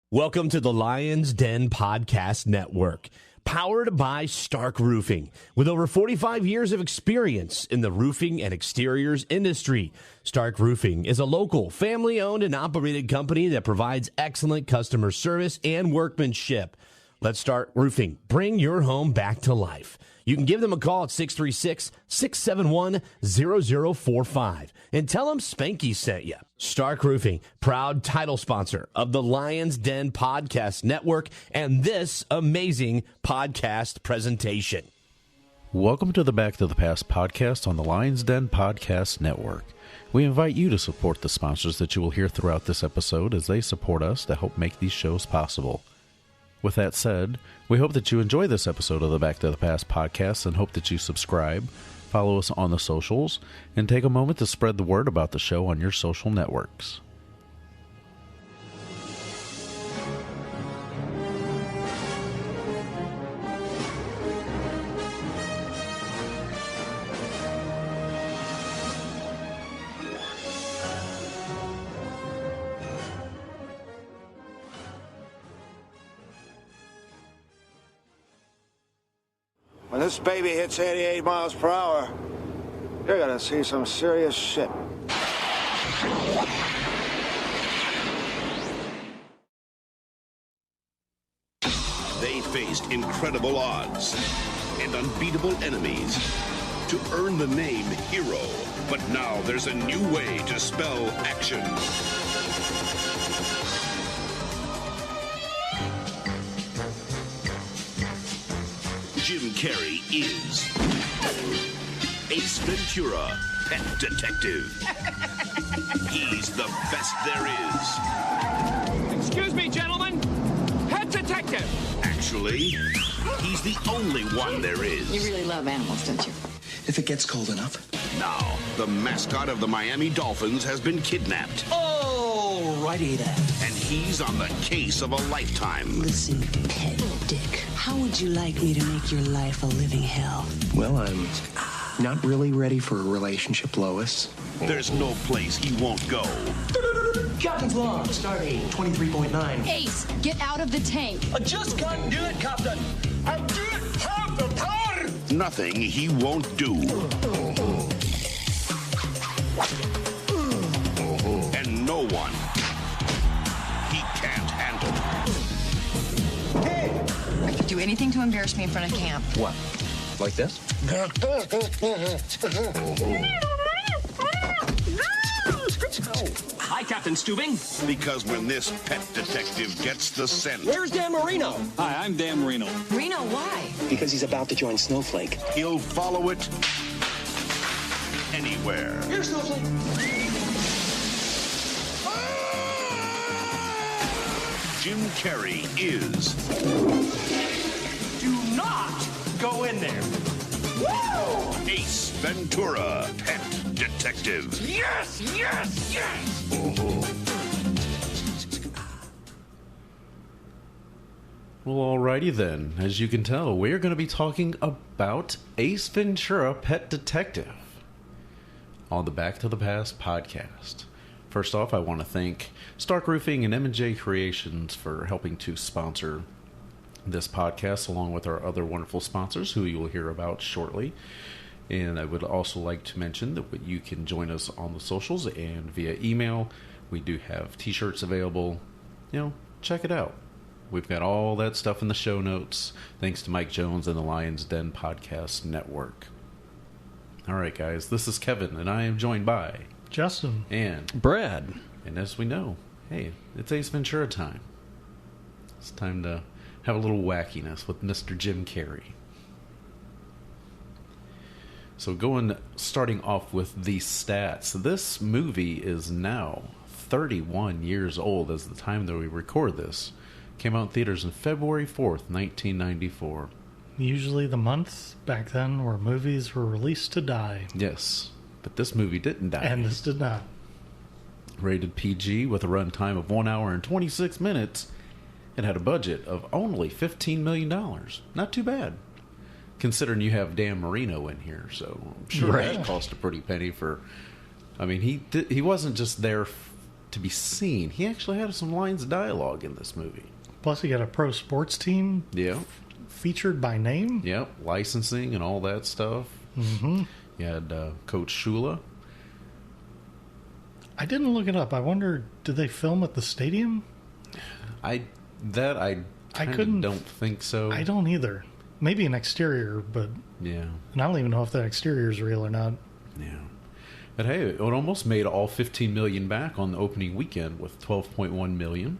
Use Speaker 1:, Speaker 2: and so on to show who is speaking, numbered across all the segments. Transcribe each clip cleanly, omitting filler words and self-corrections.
Speaker 1: Welcome to the Lion's Den Podcast Network, powered by Stark Roofing. With over 45 years of experience in the roofing and exteriors industry, Stark Roofing is a local, family-owned and operated company that provides excellent customer service and workmanship. Let's Start Roofing. Bring your home back to life. You can give them a call at 636-671-0045 and tell them Spanky sent you. Stark Roofing, proud title sponsor of the Lion's Den Podcast Network and this amazing podcast presentation.
Speaker 2: Welcome to the Back to the Past podcast on the Lion's Den Podcast Network. We invite you to support the sponsors that you will hear throughout this episode as they support us to help make these shows possible. With that said, we hope that you enjoy this episode of the Back to the Past podcast and hope that you subscribe, follow us on the socials, and take a moment to spread the word about the show on your social networks.
Speaker 3: When this baby hits 88 miles per hour, you're gonna see some serious shit.
Speaker 4: They faced incredible odds and unbeatable enemies to earn the name Hero. But now there's a new way to spell action. Jim Carrey is Ace Ventura, Pet Detective. He's the best there is.
Speaker 5: Excuse me, gentlemen. Pet Detective.
Speaker 4: Actually, he's the only one there is.
Speaker 6: You really love animals, don't you?
Speaker 7: If it gets cold enough.
Speaker 4: Now, the mascot of the Miami Dolphins has been kidnapped.
Speaker 7: Oh, righty then.
Speaker 4: And he's on the case of a lifetime.
Speaker 8: Listen, Pet Dick, how would you like me to make your life a living hell?
Speaker 7: Well, I'm not really ready for a relationship, Lois.
Speaker 4: There's no place he won't go.
Speaker 7: Captain's log, stardate 23.9.
Speaker 6: Ace, get out of the tank.
Speaker 7: I just can't do it, Captain. I don't have the power.
Speaker 4: Nothing he won't do. And no one he can't handle.
Speaker 6: I could do anything to embarrass me in front of camp.
Speaker 7: What? Like this?
Speaker 5: Hi, Captain Stubing.
Speaker 4: Because when this pet detective gets the scent,
Speaker 5: Where's Dan Marino? Hi, I'm Dan Marino.
Speaker 6: Reno, why?
Speaker 7: Because he's about to join Snowflake.
Speaker 4: he'll follow it anywhere.
Speaker 7: Here's Snowflake.
Speaker 4: Jim Carrey is
Speaker 5: Do not go in there.
Speaker 4: Ace Ventura, Pet Detective.
Speaker 5: Yes, yes, yes.
Speaker 2: Well, alrighty then. As you can tell, we're going to be talking about Ace Ventura, Pet Detective on the Back to the Past podcast. First off, I want to thank Stark Roofing and M&J Creations for helping to sponsor this podcast, along with our other wonderful sponsors who you will hear about shortly. And I would also like to mention that you can join us on the socials and via email. We do have t-shirts available. Check it out. We've got all that stuff in the show notes, thanks to Mike Jones and the Lion's Den Podcast Network. All right, guys, this is Kevin, and I am joined by
Speaker 9: Justin
Speaker 2: and
Speaker 9: Brad.
Speaker 2: And as we know, hey, it's Ace Ventura time. It's time to have a little wackiness with Mr. Jim Carrey. So starting off with the stats, this movie is now 31 years old as the time that we record this. Came out in theaters on February 4th, 1994.
Speaker 9: Usually the month back then where movies were released to die.
Speaker 2: Yes, but this movie didn't die.
Speaker 9: And this did not.
Speaker 2: Rated PG with a runtime of 1 hour and 26 minutes. It had a budget of only $15 million. Not too bad, considering you have Dan Marino in here. So I'm sure that cost a pretty penny for... I mean, he wasn't just there to to be seen. He actually had some lines of dialogue in this movie.
Speaker 9: Plus, you got a pro sports team
Speaker 2: Yeah.
Speaker 9: featured by name.
Speaker 2: Yep. Licensing and all that stuff.
Speaker 9: Mm-hmm.
Speaker 2: You had Coach Shula.
Speaker 9: I didn't look it up. I wonder, did they film at the stadium?
Speaker 2: I
Speaker 9: couldn't.
Speaker 2: don't think so.
Speaker 9: I don't either. Maybe an exterior, but
Speaker 2: Yeah.
Speaker 9: and I don't even know if that exterior is real or not.
Speaker 2: Yeah. But hey, it almost made all 15 million back on the opening weekend with 12.1 million,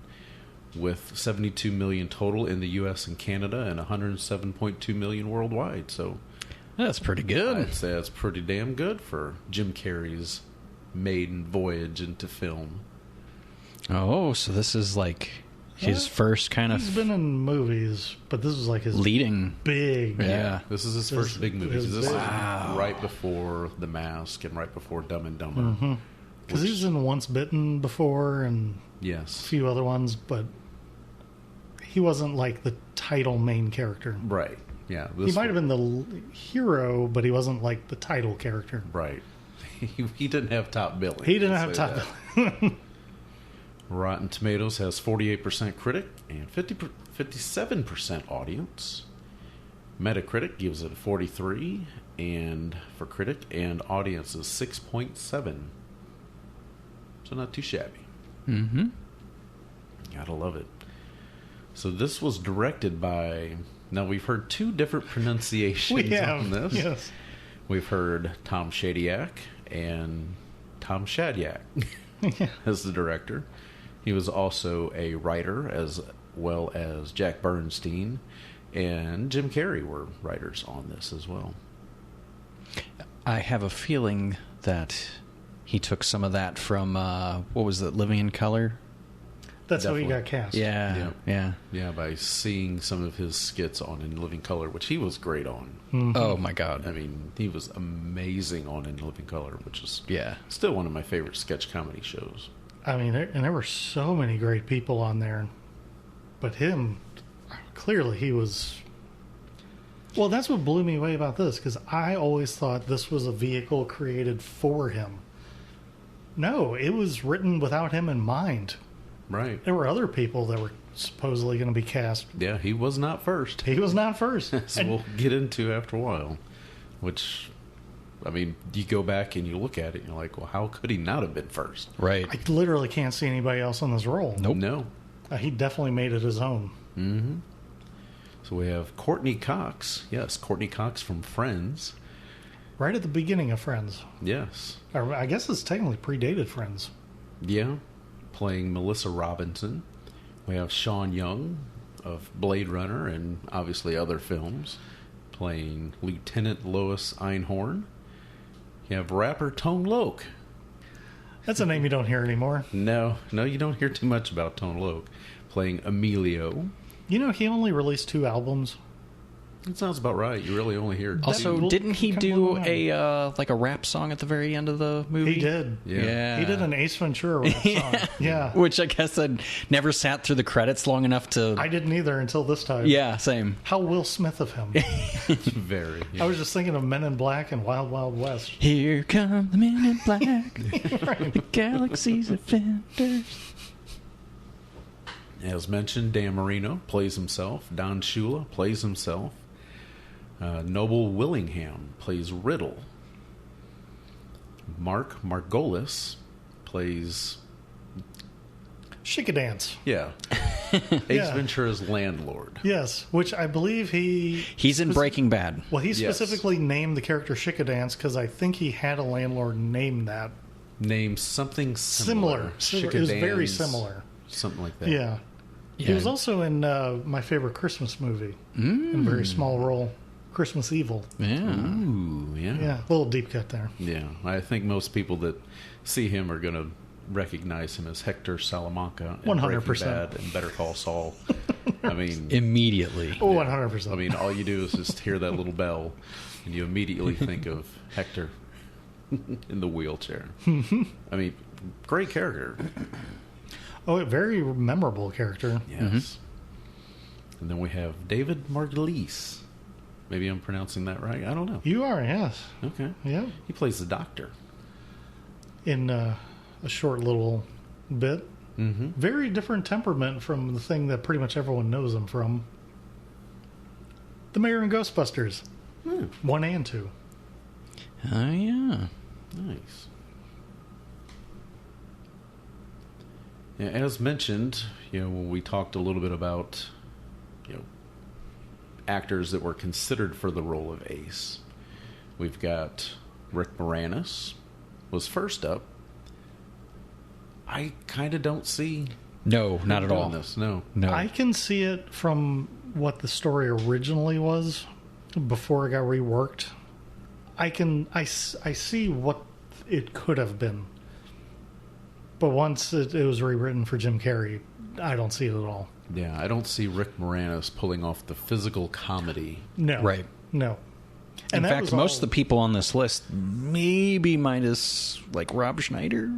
Speaker 2: with 72 million total in the U.S. and Canada and 107.2 million worldwide. So
Speaker 10: that's pretty good.
Speaker 2: I'd say that's pretty damn good for Jim Carrey's maiden voyage into film.
Speaker 10: Oh, so this is like his first kind of...
Speaker 9: He's been in movies, but this is like his
Speaker 10: leading
Speaker 9: big...
Speaker 10: Yeah.
Speaker 2: This is his first big movie. This is
Speaker 10: Wow.
Speaker 2: right before The Mask and right before Dumb and Dumber.
Speaker 9: Mm-hmm. Because he was in Once Bitten before and
Speaker 2: Yes.
Speaker 9: a few other ones, but he wasn't like the title main character.
Speaker 2: Right. Yeah.
Speaker 9: He might have been the hero, but he wasn't like the title character.
Speaker 2: Right. He didn't have top billing.
Speaker 9: He didn't have
Speaker 2: Let's
Speaker 9: top
Speaker 2: say that.
Speaker 9: billing.
Speaker 2: Rotten Tomatoes has 48% critic and 57% audience. Metacritic gives it a 43, and for critic and audience is 6.7. So not too shabby.
Speaker 10: Mm-hmm.
Speaker 2: Gotta love it. So this was directed by... Now we've heard two different pronunciations on this.
Speaker 9: Yes.
Speaker 2: We've heard Tom Shadyac and Tom Shadyac as the director. He was also a writer as well as Jack Bernstein and Jim Carrey were writers on this as well.
Speaker 10: I have a feeling that he took some of that from, what was it, Living in Color?
Speaker 9: That's how he
Speaker 2: Definitely.
Speaker 9: got cast.
Speaker 10: Yeah.
Speaker 2: By seeing some of his skits on In Living Color, which he was great on.
Speaker 9: Mm-hmm.
Speaker 10: Oh, my God.
Speaker 2: I mean, he was amazing on In Living Color, which is
Speaker 10: Yeah.
Speaker 2: still one of my favorite sketch comedy shows.
Speaker 9: I mean, there were so many great people on there, but him, clearly he was... Well, that's what blew me away about this, because I always thought this was a vehicle created for him. No, it was written without him in mind.
Speaker 2: Right.
Speaker 9: There were other people that were supposedly going to be cast.
Speaker 2: Yeah, he was not first.
Speaker 9: He was not first.
Speaker 2: So we'll get into after a while, which, I mean, you go back and you look at it and you're like, well, how could he not have been first?
Speaker 10: Right.
Speaker 9: I literally can't see anybody else on this role.
Speaker 10: Nope.
Speaker 2: No.
Speaker 9: He definitely made it his own.
Speaker 2: Mm-hmm. So we have Courtney Cox. Yes, Courtney Cox from Friends.
Speaker 9: Right at the beginning of Friends.
Speaker 2: Yes.
Speaker 9: Or I guess it's technically predated Friends.
Speaker 2: Yeah. Playing Melissa Robinson. We have Sean Young of Blade Runner and obviously other films playing Lieutenant Lois Einhorn. You have rapper Tone Loc.
Speaker 9: That's a name you don't hear anymore.
Speaker 2: No, you don't hear too much about Tone Loc playing Emilio.
Speaker 9: You know, he only released 2 albums.
Speaker 2: It sounds about right. You really only hear
Speaker 10: Also,
Speaker 2: two.
Speaker 10: didn't he do a like a rap song at the very end of the movie?
Speaker 9: He did.
Speaker 2: Yeah.
Speaker 9: He did an Ace Ventura rap song. Yeah.
Speaker 10: Which I guess I'd never sat through the credits long enough to...
Speaker 9: I didn't either until this time.
Speaker 10: Yeah, same.
Speaker 9: How Will Smith of him.
Speaker 2: Very. Yeah.
Speaker 9: I was just thinking of Men in Black and Wild Wild West.
Speaker 10: Here come the men in black,
Speaker 9: Right.
Speaker 10: the galaxy's offenders.
Speaker 2: As mentioned, Dan Marino plays himself. Don Shula plays himself. Noble Willingham plays Riddle. Mark Margolis plays...
Speaker 9: Shikadance.
Speaker 2: Yeah. Ace Ventura's landlord.
Speaker 9: Yes, which I believe
Speaker 10: He's in Breaking Bad.
Speaker 9: Well, he
Speaker 2: Yes.
Speaker 9: specifically named the character Shikadance because I think he had a landlord named that.
Speaker 2: Named something similar.
Speaker 9: It was very
Speaker 2: Shikadance,
Speaker 9: similar.
Speaker 2: Something like that.
Speaker 9: Yeah. He was also in my favorite Christmas movie. In a very small role. Christmas Evil.
Speaker 10: Yeah.
Speaker 2: Ooh, yeah.
Speaker 9: Yeah, a little deep cut there.
Speaker 2: Yeah. I think most people that see him are going to recognize him as Hector Salamanca in
Speaker 9: 100%.
Speaker 2: Breaking Bad and Better Call Saul. I mean,
Speaker 10: Immediately.
Speaker 9: Oh, 100%.
Speaker 2: I mean, all you do is just hear that little bell, and you immediately think of Hector in the wheelchair. I mean, great character.
Speaker 9: Oh, a very memorable character.
Speaker 2: Yes. And then we have David Margulies. Maybe I'm pronouncing that right. I don't know.
Speaker 9: You are, yes.
Speaker 2: Okay.
Speaker 9: Yeah.
Speaker 2: He plays the doctor.
Speaker 9: In a short little bit. Mm-hmm. Very different temperament from the thing that pretty much everyone knows him from. The Mayor in Ghostbusters. 1 and 2.
Speaker 10: Oh, yeah.
Speaker 2: Nice. Yeah, as mentioned, when we talked a little bit about, actors that were considered for the role of Ace, we've got Rick Moranis was first up. I kind of don't see.
Speaker 10: No, not at all.
Speaker 2: This. No.
Speaker 9: I can see it from what the story originally was before it got reworked. I see what it could have been. But once it was rewritten for Jim Carrey, I don't see it at all.
Speaker 2: Yeah, I don't see Rick Moranis pulling off the physical comedy.
Speaker 9: No.
Speaker 10: Right.
Speaker 9: No.
Speaker 10: In fact, most of the people on this list, maybe minus like Rob Schneider.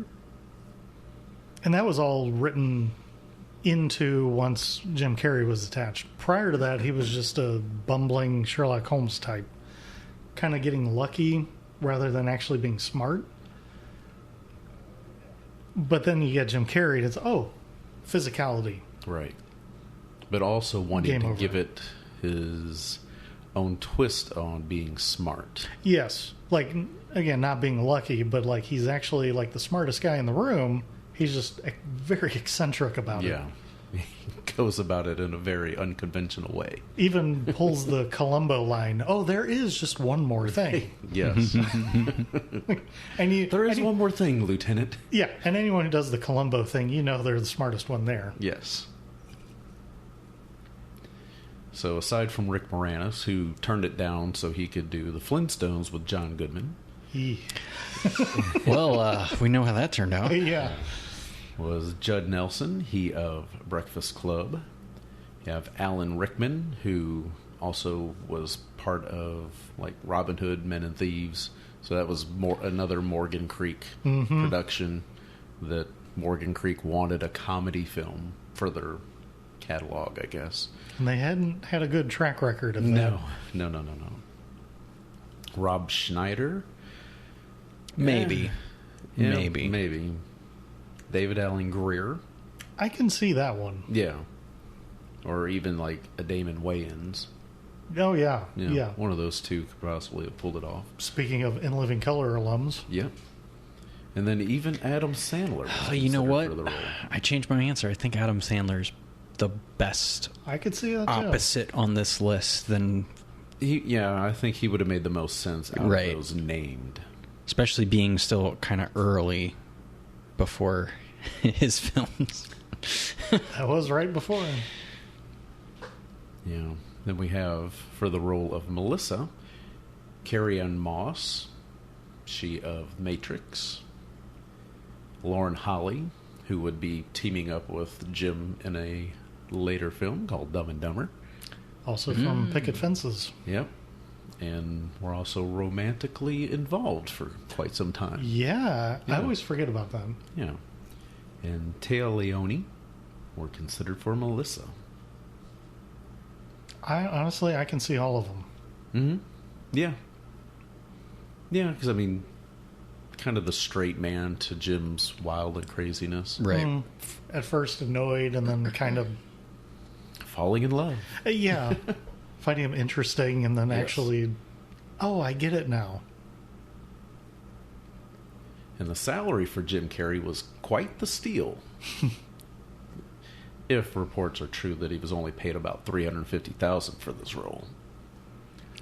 Speaker 9: And that was all written into once Jim Carrey was attached. Prior to that, he was just a bumbling Sherlock Holmes type. Kind of getting lucky rather than actually being smart. But then you get Jim Carrey, it's, physicality.
Speaker 2: Right. But also wanting to give it his own twist on being smart.
Speaker 9: Yes. Like, again, not being lucky, but like he's actually like the smartest guy in the room. He's just very eccentric about it.
Speaker 2: Yeah. He goes about it in a very unconventional way.
Speaker 9: Even pulls the Columbo line. Oh, there is just one more thing.
Speaker 2: Yes. There is one more thing, Lieutenant.
Speaker 9: Yeah, and anyone who does the Columbo thing, they're the smartest one there.
Speaker 2: Yes. So aside from Rick Moranis, who turned it down so he could do the Flintstones with John Goodman.
Speaker 10: Well, we know how that turned out.
Speaker 9: Yeah.
Speaker 2: Was Judd Nelson, he of Breakfast Club. You have Alan Rickman, who also was part of like Robin Hood, Men and Thieves. So that was another Morgan Creek production that Morgan Creek wanted a comedy film for their catalog, I guess.
Speaker 9: And they hadn't had a good track record of that.
Speaker 2: No. Rob Schneider.
Speaker 10: Maybe.
Speaker 2: Maybe. David Allen Greer.
Speaker 9: I can see that one.
Speaker 2: Yeah. Or even like a Damon Wayans.
Speaker 9: Oh, yeah. Yeah.
Speaker 2: One of those two could possibly have pulled it off.
Speaker 9: Speaking of In Living Color alums.
Speaker 2: Yep. And then even Adam Sandler.
Speaker 10: Oh, you know what? I changed my answer. I think Adam Sandler's the best
Speaker 9: I could see that too.
Speaker 10: opposite on this list than...
Speaker 2: I think he would have made the most sense out of those named.
Speaker 10: Especially being still kind of early before his films.
Speaker 9: That was right before him.
Speaker 2: Yeah. Then we have, for the role of Melissa, Carrie-Anne Moss, she of Matrix. Lauren Holly, who would be teaming up with Jim in a later film called Dumb and Dumber.
Speaker 9: Also from Picket Fences.
Speaker 2: Yep. And we're also romantically involved for quite some time.
Speaker 9: Yeah. I always forget about that.
Speaker 2: Yeah. And Téa Leoni were considered for Melissa.
Speaker 9: I can see all of them.
Speaker 2: Mm-hmm. Yeah. Yeah, because, kind of the straight man to Jim's wild and craziness.
Speaker 10: Right.
Speaker 9: At first annoyed and then kind of...
Speaker 2: falling in love.
Speaker 9: Yeah. Finding him interesting and then actually... Oh, I get it now.
Speaker 2: And the salary for Jim Carrey was quite the steal. If reports are true that he was only paid about $350,000 for this role.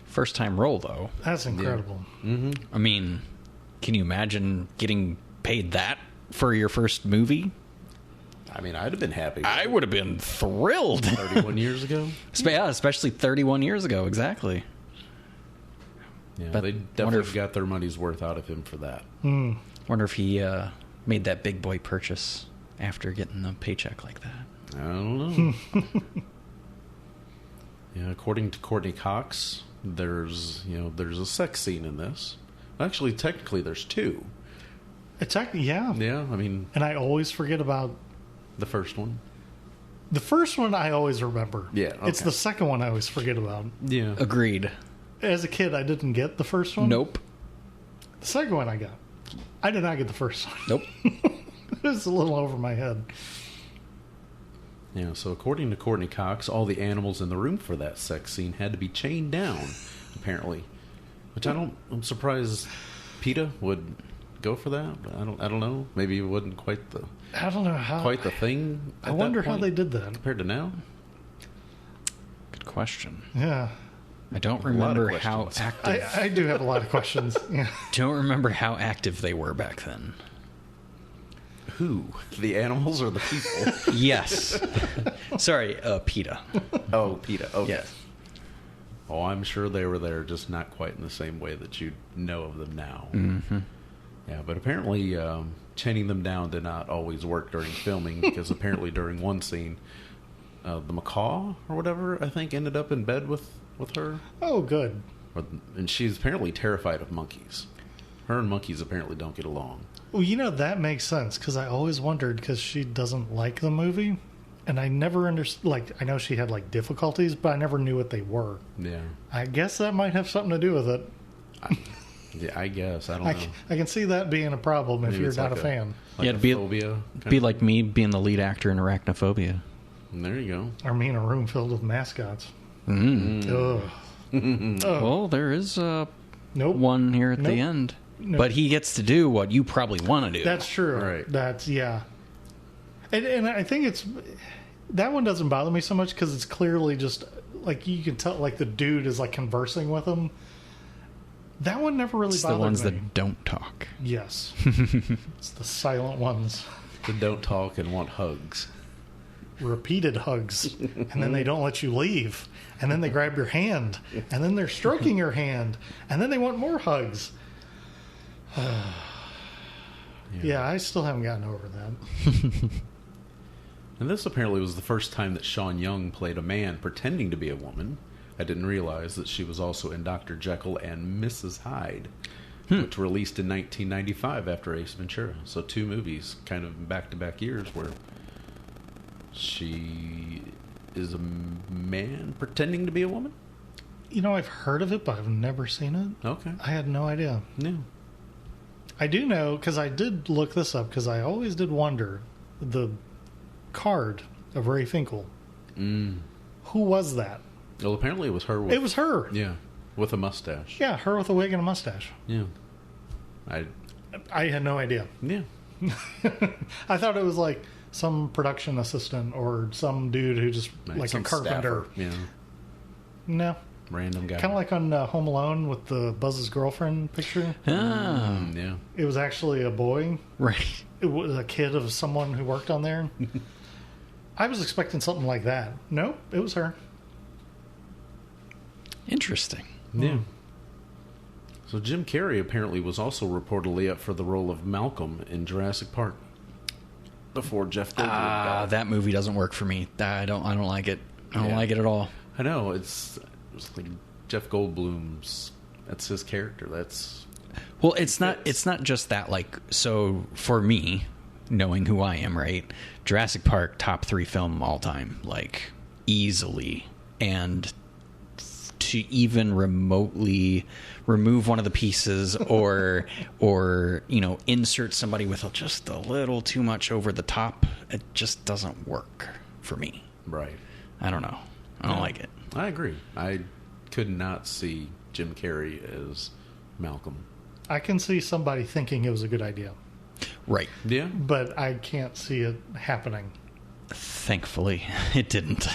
Speaker 10: First time role, though.
Speaker 9: That's incredible.
Speaker 2: Yeah. Mm-hmm.
Speaker 10: Can you imagine getting paid that for your first movie?
Speaker 2: I'd have been happy.
Speaker 10: I would have been thrilled.
Speaker 2: 31 years ago?
Speaker 10: Yeah, especially 31 years ago, exactly.
Speaker 2: Yeah,
Speaker 10: but
Speaker 2: they definitely got their money's worth out of him for that.
Speaker 10: Wonder if he made that big boy purchase after getting a paycheck like that.
Speaker 2: I don't know. Yeah, according to Courtney Cox, there's a sex scene in this. Actually, technically, there's two.
Speaker 9: Yeah.
Speaker 2: Yeah,
Speaker 9: and I always forget about
Speaker 2: the first one.
Speaker 9: The first one I always remember.
Speaker 2: Yeah, okay.
Speaker 9: It's the second one I always forget about.
Speaker 2: Yeah,
Speaker 10: agreed.
Speaker 9: As a kid, I didn't get the first one.
Speaker 10: Nope.
Speaker 9: The second one I got. I did not get the first one.
Speaker 10: Nope.
Speaker 9: It's a little over my head.
Speaker 2: Yeah, so according to Courtney Cox, all the animals in the room for that sex scene had to be chained down, apparently. Which I'm surprised PETA would go for that. But I don't know. Maybe it wasn't quite the thing.
Speaker 9: I wonder how they did that
Speaker 2: compared to now.
Speaker 10: Good question.
Speaker 9: Yeah.
Speaker 10: I don't remember how active.
Speaker 9: I do have a lot of questions. Yeah.
Speaker 10: Don't remember how active they were back then.
Speaker 2: Who? The animals or the people?
Speaker 10: Yes. Sorry, PETA.
Speaker 2: Oh, PETA. Okay.
Speaker 10: Yes.
Speaker 2: Oh, I'm sure they were there, just not quite in the same way that you know of them now.
Speaker 10: Mm-hmm.
Speaker 2: Yeah, but apparently chaining them down did not always work during filming, because apparently during one scene, the macaw or whatever, I think, ended up in bed with her.
Speaker 9: Oh, good.
Speaker 2: And she's apparently terrified of monkeys. Her and monkeys apparently don't get along.
Speaker 9: Well, that makes sense, because I always wondered, because she doesn't like the movie, and I never understood, I know she had, difficulties, but I never knew what they were.
Speaker 2: Yeah.
Speaker 9: I guess that might have something to do with it.
Speaker 2: Yeah, I guess. I don't know.
Speaker 9: I can see that being a problem if you're not a fan.
Speaker 10: It'd be like me being the lead actor in Arachnophobia.
Speaker 2: There you go.
Speaker 9: Or me in a room filled with mascots.
Speaker 10: Ugh. Well, there is one here at the end. Nope. But he gets to do what you probably want to do.
Speaker 9: That's true.
Speaker 2: Right.
Speaker 9: That's, yeah. And I think that one doesn't bother me so much, because it's clearly just, you can tell, the dude is, conversing with him. That one never really bothered me.
Speaker 10: It's the ones that don't talk.
Speaker 9: Yes. It's the silent ones.
Speaker 2: That don't talk and want hugs.
Speaker 9: Repeated hugs. And then they don't let you leave. And then they grab your hand. And then they're stroking your hand. And then they want more hugs. Yeah, I still haven't gotten over that.
Speaker 2: And this apparently was the first time that Sean Young played a man pretending to be a woman. I didn't realize that she was also in Dr. Jekyll and Mrs. Hyde, which released in 1995 after Ace Ventura. So 2 movies, kind of back-to-back years, where she is a man pretending to be a woman?
Speaker 9: I've heard of it, but I've never seen it.
Speaker 2: Okay.
Speaker 9: I had no idea.
Speaker 2: Yeah.
Speaker 9: I do know, because I did look this up, because I always did wonder, the card of Ray Finkel. Who was that?
Speaker 2: Well, apparently it was her.
Speaker 9: It was her.
Speaker 2: Yeah, with a mustache.
Speaker 9: Yeah, her with a wig and a mustache.
Speaker 2: Yeah.
Speaker 9: I had no idea.
Speaker 2: Yeah.
Speaker 9: I thought it was some production assistant or some dude who just, a carpenter.
Speaker 2: Staffer. Yeah.
Speaker 9: No.
Speaker 2: Random guy.
Speaker 9: Kind of like on Home Alone with the Buzz's girlfriend picture.
Speaker 2: Yeah.
Speaker 9: It was actually a boy.
Speaker 10: Right.
Speaker 9: It was a kid of someone who worked on there. I was expecting something like that. Nope, it was her.
Speaker 10: Interesting.
Speaker 2: Yeah. So Jim Carrey apparently was also reportedly up for the role of Malcolm in Jurassic Park before Jeff Goldblum died.
Speaker 10: That movie doesn't work for me. I don't like it. I don't like it at all.
Speaker 2: I know. It's like Jeff Goldblum's. That's his character.
Speaker 10: Well, it's not just that. So for me, knowing who I am, right? Jurassic Park, top 3 film all time, easily, and to even remotely remove one of the pieces or insert somebody with just a little too much over the top, it just doesn't work for me.
Speaker 2: Right.
Speaker 10: I don't know. I don't like it.
Speaker 2: I agree. I could not see Jim Carrey as Malcolm.
Speaker 9: I can see somebody thinking it was a good idea.
Speaker 10: Right.
Speaker 2: Yeah.
Speaker 9: But I can't see it happening.
Speaker 10: Thankfully, it didn't.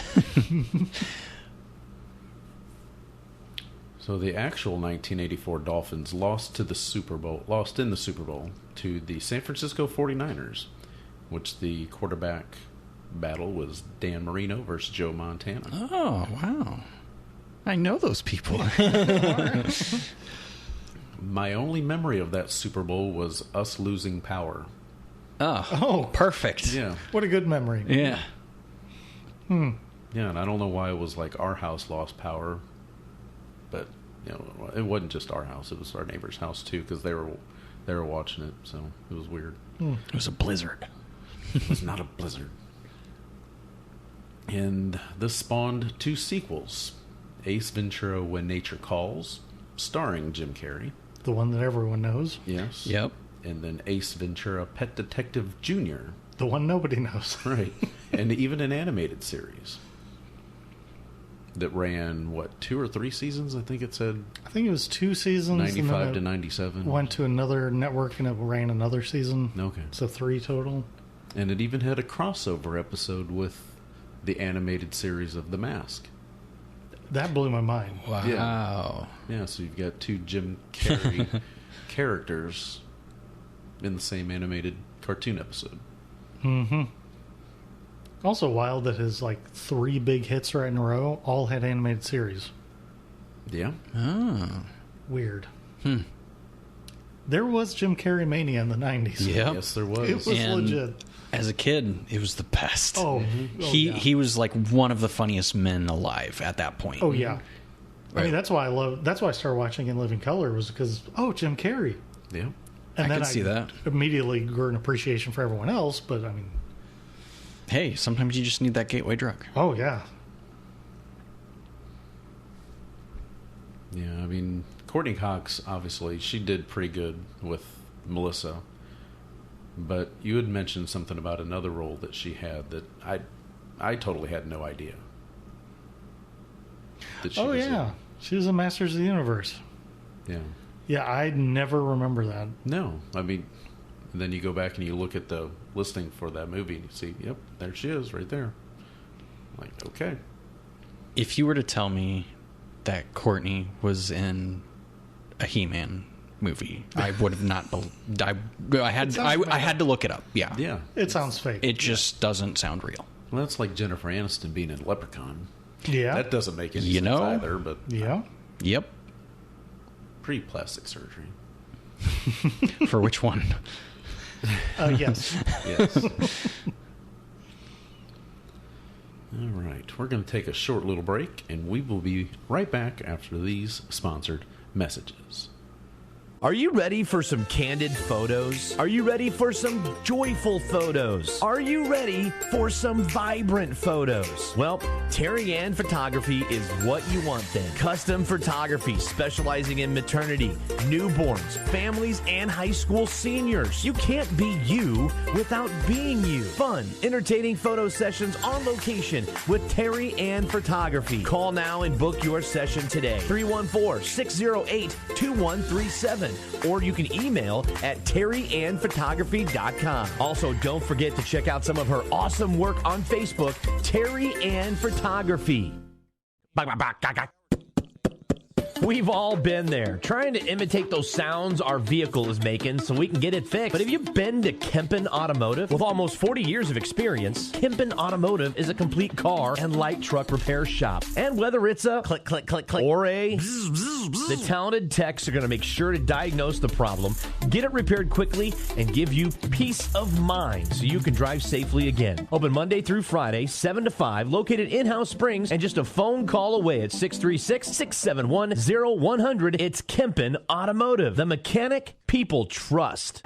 Speaker 2: So the actual 1984 Dolphins lost in the Super Bowl to the San Francisco 49ers, which the quarterback battle was Dan Marino versus Joe Montana.
Speaker 10: Oh, wow. I know those people.
Speaker 2: My only memory of that Super Bowl was us losing power.
Speaker 10: Oh, perfect.
Speaker 2: Yeah.
Speaker 9: What a good memory.
Speaker 10: Yeah.
Speaker 2: Yeah, and I don't know why it was our house lost power, but it wasn't just our house; it was our neighbor's house too, because they were watching it, so it was weird.
Speaker 10: It was a blizzard.
Speaker 2: It was not a blizzard. And this spawned 2 sequels: Ace Ventura: When Nature Calls, starring Jim Carrey.
Speaker 9: The one that everyone knows.
Speaker 2: Yes.
Speaker 10: Yep.
Speaker 2: and then Ace Ventura, Pet Detective Jr.
Speaker 9: The one nobody knows.
Speaker 2: Right. And even an animated series that ran, 2 or 3 seasons, I think it said?
Speaker 9: I think it was 2 seasons.
Speaker 2: 95 to 97.
Speaker 9: Went to another network and it ran another season.
Speaker 2: Okay.
Speaker 9: So 3 total.
Speaker 2: And it even had a crossover episode with the animated series of The Mask.
Speaker 9: That blew my mind.
Speaker 10: Wow.
Speaker 2: Yeah, so you've got 2 Jim Carrey characters in the same animated cartoon episode.
Speaker 9: Mm-hmm. Also wild that his 3 big hits right in a row all had animated series.
Speaker 2: Yeah.
Speaker 10: Oh.
Speaker 9: Weird. There was Jim Carrey mania in the 90s.
Speaker 10: Yeah.
Speaker 2: Yes, there was.
Speaker 9: It was legit.
Speaker 10: As a kid, it was the best.
Speaker 9: Oh,
Speaker 10: he was like one of the funniest men alive at that point.
Speaker 9: Oh yeah.
Speaker 10: Right.
Speaker 9: I mean, that's why I started watching In Living Color, was because Jim Carrey.
Speaker 2: Yeah.
Speaker 9: And
Speaker 10: I
Speaker 9: then
Speaker 10: could see that.
Speaker 9: Immediately grew an appreciation for everyone else, but I mean,
Speaker 10: hey, sometimes you just need that gateway drug.
Speaker 9: oh yeah.
Speaker 2: Yeah, I mean, Courtney Cox, obviously, she did pretty good with Melissa. But you had mentioned something about another role that she had that I totally had no idea. That she
Speaker 9: Oh
Speaker 2: was
Speaker 9: yeah.
Speaker 2: in.
Speaker 9: She was in Masters of the Universe.
Speaker 2: Yeah.
Speaker 9: Yeah, I never remember that.
Speaker 2: No, I mean, then you go back and you look at the listing for that movie and you see, yep, there she is right there. Like, okay.
Speaker 10: If you were to tell me that Courtney was in a He-Man movie, I would have not. I had to look it up. Yeah,
Speaker 2: Yeah.
Speaker 9: It sounds fake.
Speaker 10: it just doesn't sound real.
Speaker 2: Well, that's like Jennifer Aniston being in Leprechaun.
Speaker 9: Yeah.
Speaker 2: That doesn't make any
Speaker 10: You
Speaker 2: sense
Speaker 10: know?
Speaker 2: either, but
Speaker 9: Yeah.
Speaker 10: Yep.
Speaker 2: pre-plastic surgery.
Speaker 10: For which one?
Speaker 9: Yes.
Speaker 2: Yes. All right. We're going to take a short little break, and we will be right back after these sponsored messages.
Speaker 1: Are you ready for some candid photos? Are you ready for some joyful photos? Are you ready for some vibrant photos? Well, Terri Ann Photography is what you want then. Custom photography specializing in maternity, newborns, families, and high school seniors. You can't be you without being you. Fun, entertaining photo sessions on location with Terri Ann Photography. Call now and book your session today. 314-608-2137. Or you can email at terriannphotography.com. Also, don't forget to check out some of her awesome work on Facebook, Terri Ann Photography. We've all been there, trying to imitate those sounds our vehicle is making so we can get it fixed. But have you been to Kempin Automotive? With almost 40 years of experience, Kempin Automotive is a complete car and light truck repair shop. And whether it's a click, click, click, click, or a bzz, bzz, bzz, the talented techs are going to make sure to diagnose the problem, get it repaired quickly, and give you peace of mind so you can drive safely again. Open Monday through Friday, 7 to 5, located in House Springs, and just a phone call away at 636-671-0100. It's Kempin Automotive, the mechanic people trust.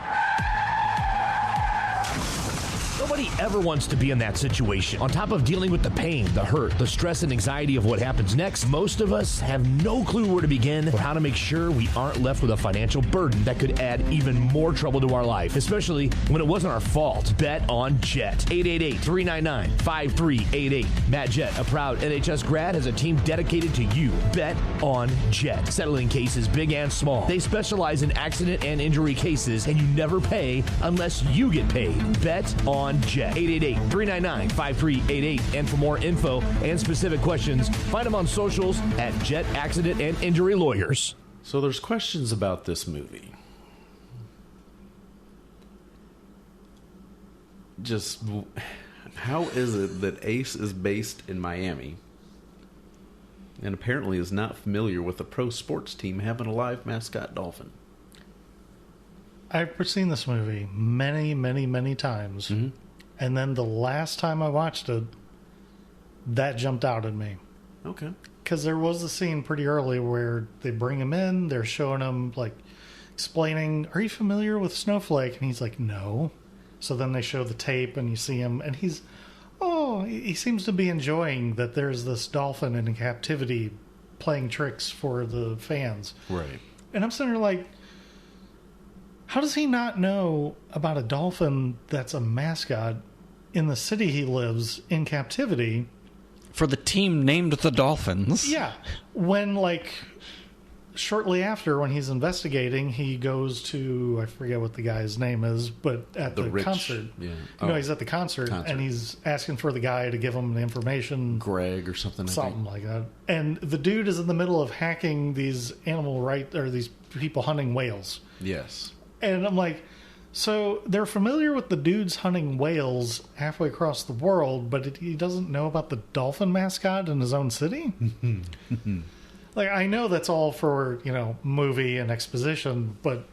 Speaker 1: Nobody ever wants to be in that situation. On top of dealing with the pain, the hurt, the stress and anxiety of what happens next, most of us have no clue where to begin or how to make sure we aren't left with a financial burden that could add even more trouble to our life, especially when it wasn't our fault. Bet on Jett. 888-399-5388. Matt Jett, a proud NHS grad, has a team dedicated to you. Bet on Jett. Settling cases big and small. They specialize in accident and injury cases, and you never pay unless you get paid. Bet on Jett. 888-399-5388. And for more info and specific questions, find them on socials at Jett Accident and Injury Lawyers.
Speaker 2: So there's questions about this movie. Just how is it that Ace is based in Miami and apparently is not familiar with a pro sports team having a live mascot dolphin?
Speaker 9: I've seen this movie many, many, many times. Mm-hmm. And then the last time I watched it, that jumped out at me.
Speaker 2: Okay.
Speaker 9: Because there was a scene pretty early where they bring him in, they're showing him, explaining, are you familiar with Snowflake? And he's like, no. So then they show the tape and you see him, and he seems to be enjoying that there's this dolphin in captivity playing tricks for the fans.
Speaker 2: Right.
Speaker 9: And I'm sitting there like, How does he not know about a dolphin that's a mascot in the city he lives in captivity?
Speaker 10: For the team named the Dolphins.
Speaker 9: Yeah. When, like, shortly after, when he's investigating, he goes to, I forget what the guy's name is, but at the concert.
Speaker 2: Yeah.
Speaker 9: No, he's at the concert, and he's asking for the guy to give him the information.
Speaker 2: Greg or something.
Speaker 9: Something like that. And the dude is in the middle of hacking these these people hunting whales.
Speaker 2: Yes.
Speaker 9: And I'm like, so they're familiar with the dudes hunting whales halfway across the world, but he doesn't know about the dolphin mascot in his own city? Like, I know that's all for, movie and exposition, but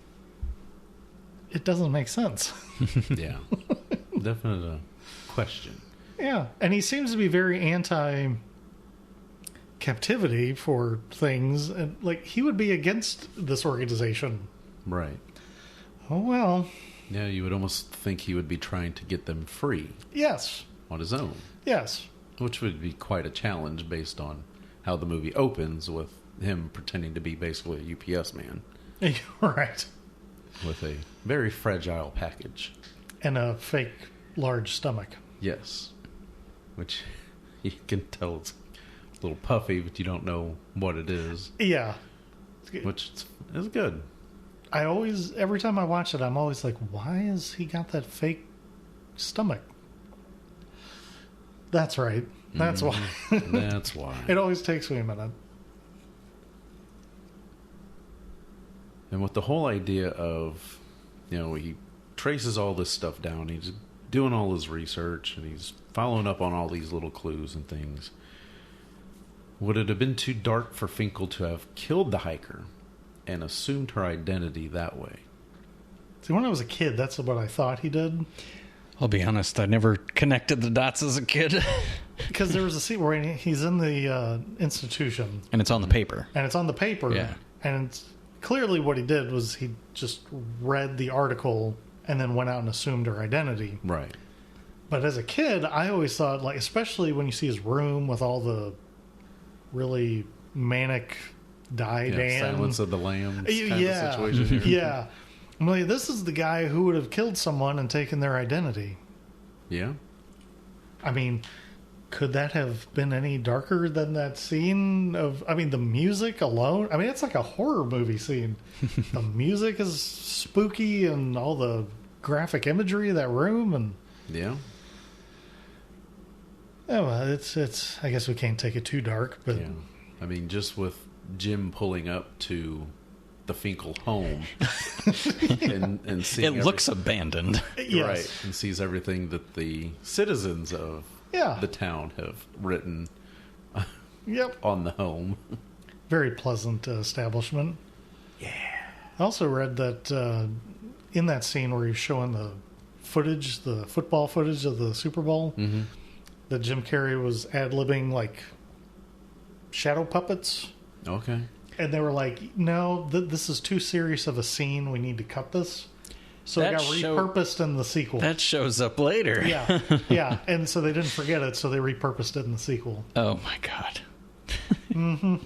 Speaker 9: it doesn't make sense.
Speaker 2: Yeah. Definite question.
Speaker 9: Yeah. And he seems to be very anti-captivity for things. And, like, he would be against this organization.
Speaker 2: Right.
Speaker 9: Oh, well.
Speaker 2: Yeah, you would almost think he would be trying to get them free.
Speaker 9: Yes.
Speaker 2: On his own.
Speaker 9: Yes.
Speaker 2: Which would be quite a challenge based on how the movie opens with him pretending to be basically a UPS man.
Speaker 9: Right.
Speaker 2: With a very fragile package.
Speaker 9: And a fake large stomach.
Speaker 2: Yes. Which you can tell it's a little puffy, but you don't know what it is.
Speaker 9: Yeah.
Speaker 2: Which is good.
Speaker 9: Every time I watch it, I'm always like, why has he got that fake stomach? That's right. That's why.
Speaker 2: That's why.
Speaker 9: It always takes me a minute.
Speaker 2: And with the whole idea of, he traces all this stuff down. He's doing all his research and he's following up on all these little clues and things. Would it have been too dark for Finkel to have killed the hiker and assumed her identity that way?
Speaker 9: See, when I was a kid, that's what I thought he did.
Speaker 10: I'll be honest, I never connected the dots as a kid.
Speaker 9: Because there was a scene where he's in the institution.
Speaker 10: And it's on the paper.
Speaker 9: Yeah. And it's clearly what he did was he just read the article and then went out and assumed her identity.
Speaker 2: Right.
Speaker 9: But as a kid, I always thought, like, especially when you see his room with all the really manic Dan.
Speaker 2: Silence of the Lambs kind
Speaker 9: yeah.
Speaker 2: of situation here.
Speaker 9: Yeah. I'm like, this is the guy who would have killed someone and taken their identity.
Speaker 2: Yeah.
Speaker 9: I mean, could that have been any darker than that scene of, the music alone? It's like a horror movie scene. The music is spooky and all the graphic imagery of that room. And
Speaker 2: yeah.
Speaker 9: Oh, well, it's, I guess we can't take it too dark, but.
Speaker 2: Yeah. Just with Jim pulling up to the Finkel home and seeing
Speaker 10: it looks abandoned.
Speaker 9: Yes.
Speaker 2: Right. And sees everything that the citizens of the town have written on the home.
Speaker 9: Very pleasant establishment.
Speaker 2: Yeah.
Speaker 9: I also read that in that scene where he's showing the football footage of the Super Bowl, that Jim Carrey was ad-libbing like shadow puppets.
Speaker 2: Okay.
Speaker 9: And they were like, no, this is too serious of a scene. We need to cut this. So it got repurposed in the sequel.
Speaker 10: That shows up later.
Speaker 9: Yeah. Yeah. And so they didn't forget it, so they repurposed it in the sequel.
Speaker 10: Oh, my God.
Speaker 9: Mm-hmm.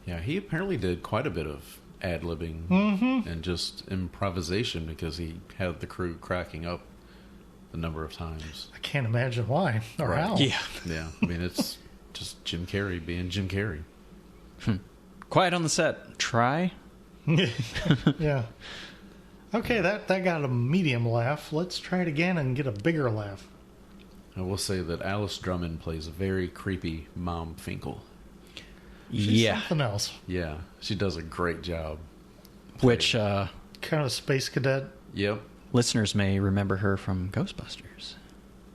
Speaker 2: Yeah, he apparently did quite a bit of ad-libbing and just improvisation because he had the crew cracking up a number of times.
Speaker 9: I can't imagine why or how.
Speaker 10: Yeah.
Speaker 2: Yeah. It's just Jim Carrey being Jim Carrey.
Speaker 10: Quiet on the set. Try.
Speaker 9: Yeah. Okay, that got a medium laugh. Let's try it again and get a bigger laugh.
Speaker 2: I will say that Alice Drummond plays a very creepy Mom Finkel.
Speaker 9: She's something else.
Speaker 2: Yeah, she does a great job.
Speaker 10: Which,
Speaker 9: kind of a space cadet.
Speaker 2: Yep.
Speaker 10: Listeners may remember her from Ghostbusters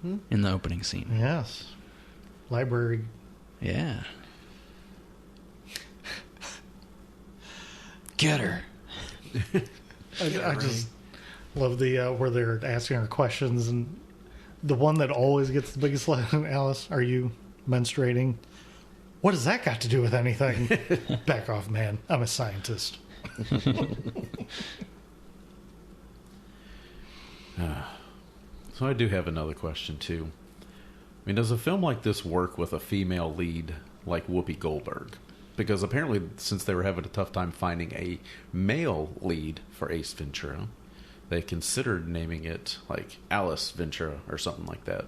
Speaker 10: in the opening scene.
Speaker 9: Yes. Library.
Speaker 10: Yeah. Get her.
Speaker 9: I just love the where they're asking her questions, and the one that always gets the biggest laugh. Alice, are you menstruating? What does that got to do with anything? Back off, man. I'm a scientist.
Speaker 2: So I do have another question too. Does a film like this work with a female lead like Whoopi Goldberg? because apparently since they were having a tough time finding a male lead for Ace Ventura, they considered naming it like Alice Ventura or something like that.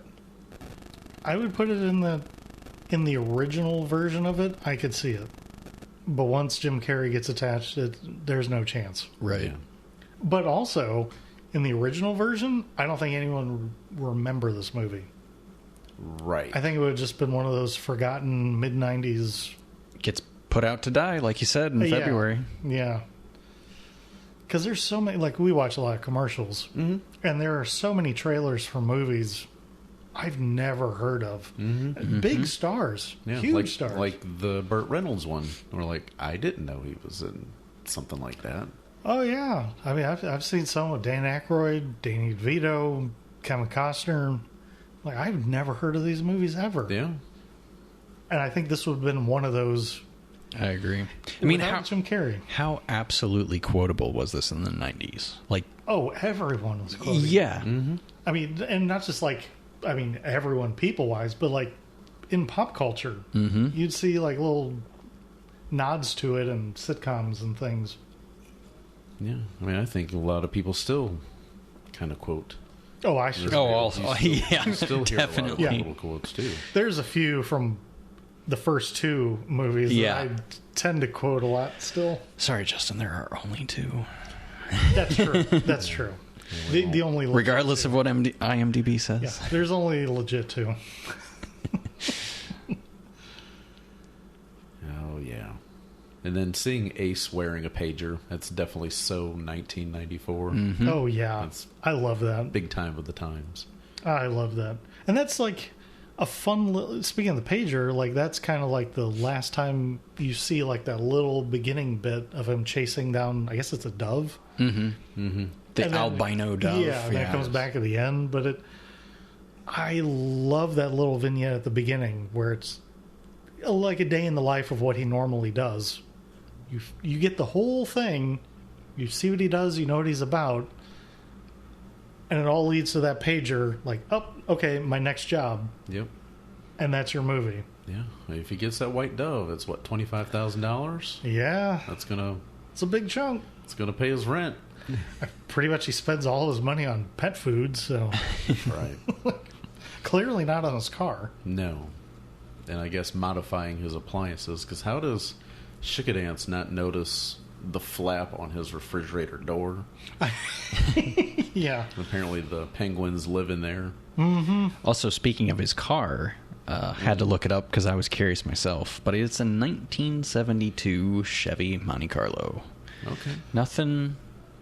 Speaker 9: I would put it in the original version of it. I could see it, but once Jim Carrey gets attached, there's no chance.
Speaker 10: Right.
Speaker 2: Yeah.
Speaker 9: But also, in the original version, I don't think anyone would remember this movie.
Speaker 2: Right.
Speaker 9: I think it would have just been one of those forgotten mid-90s.
Speaker 10: Gets put out to die, like you said, in February.
Speaker 9: Yeah. Because there's so many, like, we watch a lot of commercials, and there are so many trailers for movies I've never heard of. Big stars, huge stars.
Speaker 2: Like the Burt Reynolds one. We're like, I didn't know he was in something like that.
Speaker 9: Oh, yeah. I mean, I've seen some with Dan Aykroyd, Danny DeVito, Kevin Costner. Like, I've never heard of these movies ever.
Speaker 2: Yeah.
Speaker 9: And I think this would have been one of those.
Speaker 10: I agree. I mean,
Speaker 9: Jim Carrey.
Speaker 10: How absolutely quotable was this in the 90s? Like,
Speaker 9: oh, everyone was quoting.
Speaker 10: Yeah.
Speaker 9: I mean, and not just like, I mean, everyone people-wise, but like in pop culture, you'd see like little nods to it in sitcoms and things.
Speaker 2: Yeah. I mean, I think a lot of people still kind of quote.
Speaker 9: Oh, I should.
Speaker 10: Yeah,
Speaker 2: still hear
Speaker 10: definitely.
Speaker 2: a lot of little quotes too.
Speaker 9: There's a few from the first two movies that I tend to quote a lot still.
Speaker 10: Sorry, Justin, there are only two.
Speaker 9: That's true. That's true. The only
Speaker 10: regardless of what IMDb says.
Speaker 9: Yeah, there's only legit two.
Speaker 2: Oh yeah. And then seeing Ace wearing a pager, that's definitely so 1994.
Speaker 9: Oh yeah. I love that.
Speaker 2: Big time with the times.
Speaker 9: I love that. And that's like a fun, speaking of the pager, like that's kind of like the last time you see like that little beginning bit of him chasing down, I guess it's a dove.
Speaker 10: The albino dove.
Speaker 9: Yeah, and then it comes back at the end. But I love that little vignette at the beginning where it's like a day in the life of what he normally does. You get the whole thing, you see what he does, you know what he's about, and it all leads to that pager, like, oh, okay, my next job.
Speaker 2: Yep.
Speaker 9: And that's your movie.
Speaker 2: Yeah. If he gets that white dove, it's what, $25,000?
Speaker 9: Yeah. It's a big chunk.
Speaker 2: It's gonna pay his rent.
Speaker 9: Pretty much he spends all his money on pet food, so
Speaker 2: Right.
Speaker 9: Clearly not on his car.
Speaker 2: No. And I guess modifying his appliances, because how does Chickadance not notice the flap on his refrigerator door?
Speaker 9: Yeah.
Speaker 2: Apparently the penguins live in there.
Speaker 10: Also, speaking of his car, had to look it up because I was curious myself, but it's a 1972 Chevy Monte Carlo.
Speaker 2: Okay.
Speaker 10: Nothing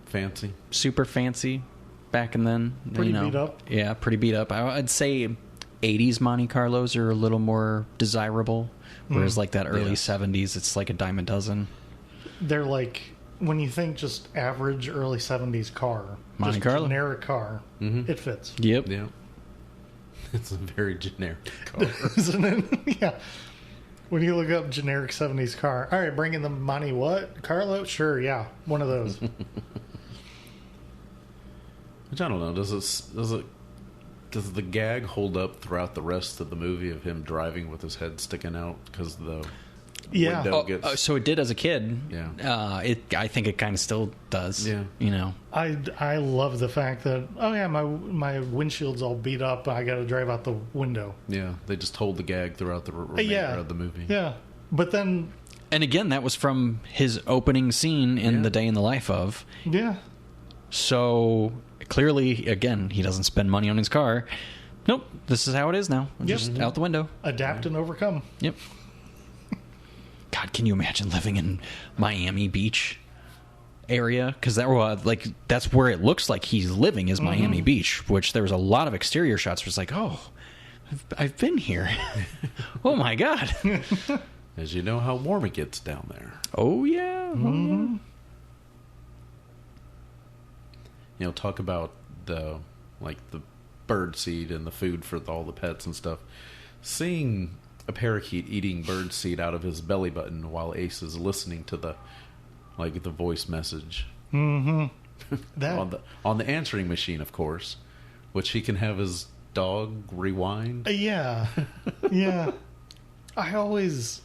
Speaker 2: fancy.
Speaker 10: Super fancy back in then.
Speaker 9: Pretty beat up.
Speaker 10: Yeah, pretty beat up. I'd say 80s Monte Carlos are a little more desirable, whereas like that early 70s, it's like a dime a dozen.
Speaker 9: They're like, when you think just average early 70s car,
Speaker 10: Monte
Speaker 9: just
Speaker 10: Carlo?
Speaker 9: generic car, it fits.
Speaker 10: Yep.
Speaker 2: Yeah. It's a very generic car.
Speaker 9: Isn't it? Yeah. When you look up generic 70s car, all right, bring in the Monte what? Carlo? Sure, yeah. One of those.
Speaker 2: Which I don't know. Does the gag hold up throughout the rest of the movie of him driving with his head sticking out because the window gets...
Speaker 10: so it did as a kid.
Speaker 2: Yeah.
Speaker 10: I think it kind of still does.
Speaker 2: Yeah.
Speaker 10: You know.
Speaker 9: I love the fact that, oh yeah, my windshield's all beat up. I got to drive out the window.
Speaker 2: Yeah. They just hold the gag throughout the remainder of the movie.
Speaker 9: Yeah. But then...
Speaker 10: And again, that was from his opening scene in The Day in the Life of.
Speaker 9: Yeah.
Speaker 10: So clearly, again, he doesn't spend money on his car. Nope, this is how it is now. Just out the window.
Speaker 9: Adapt and overcome.
Speaker 10: Yep. God, can you imagine living in Miami Beach area? Because that's where it looks like he's living is Miami Beach, which there was a lot of exterior shots where it's like, oh, I've been here. Oh, my God.
Speaker 2: As you know how warm it gets down there.
Speaker 10: Oh, yeah.
Speaker 2: You know, talk about the bird seed and the food for all the pets and stuff. Seeing a parakeet eating bird seed out of his belly button while Ace is listening to the voice message. on the answering machine, of course, which he can have his dog rewind.
Speaker 9: Yeah. I always...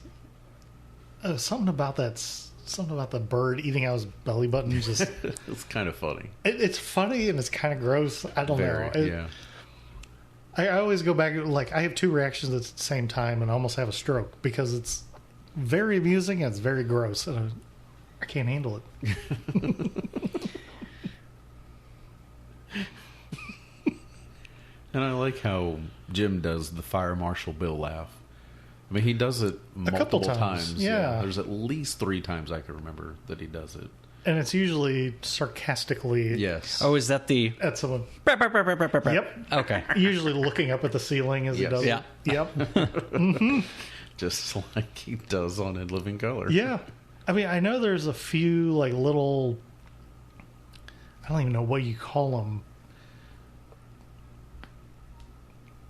Speaker 9: something about the bird eating out his belly button. Just
Speaker 2: It's kind of funny.
Speaker 9: it's funny and it's kind of gross. I don't know.
Speaker 2: Yeah.
Speaker 9: I always go back, like, I have two reactions at the same time and I almost have a stroke because it's very amusing and it's very gross. And I can't handle it.
Speaker 2: And I like how Jim does the Fire Marshal Bill laugh. I mean, he does it multiple times.
Speaker 9: Yeah.
Speaker 2: There's at least 3 times I can remember that he does it.
Speaker 9: And it's usually sarcastically.
Speaker 2: Yes.
Speaker 10: Oh, is that the...
Speaker 9: At someone.
Speaker 10: Yep. Okay.
Speaker 9: Usually looking up at the ceiling as he does
Speaker 10: Yeah.
Speaker 9: it. Yep. Mm-hmm.
Speaker 2: Just like he does on In Living Color.
Speaker 9: Yeah. I mean, I know there's a few, like, little... I don't even know what you call them.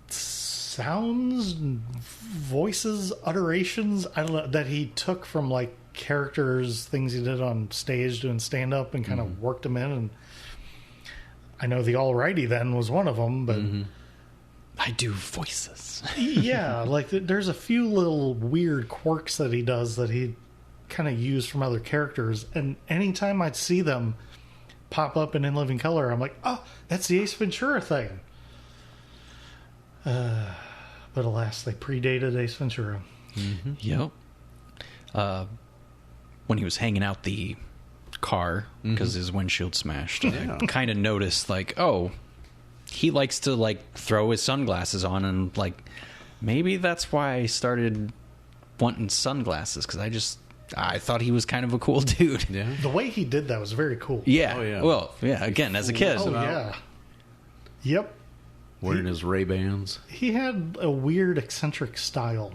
Speaker 9: Sounds, voices, uterations, I don't know, that he took from, like, characters, things he did on stage doing stand-up and kind of worked them in. And I know the Alrighty Then was one of them, but...
Speaker 10: I do voices.
Speaker 9: Yeah, like, there's a few little weird quirks that he does that he kind of used from other characters. And anytime I'd see them pop up in Living Color, I'm like, oh, that's the Ace Ventura thing. But alas, they predated Ace Ventura.
Speaker 10: Mm-hmm. Yep. When he was hanging out the car because his windshield smashed, I kind of noticed, like, oh, he likes to, like, throw his sunglasses on, and, like, maybe that's why I started wanting sunglasses, because I thought he was kind of a cool dude.
Speaker 2: Yeah.
Speaker 9: The way he did that was very cool.
Speaker 10: Yeah.
Speaker 2: Oh, yeah.
Speaker 10: Well, yeah, again, as a kid.
Speaker 9: Oh, yeah. Yep.
Speaker 2: Wearing his Ray-Bans.
Speaker 9: He had a weird, eccentric style.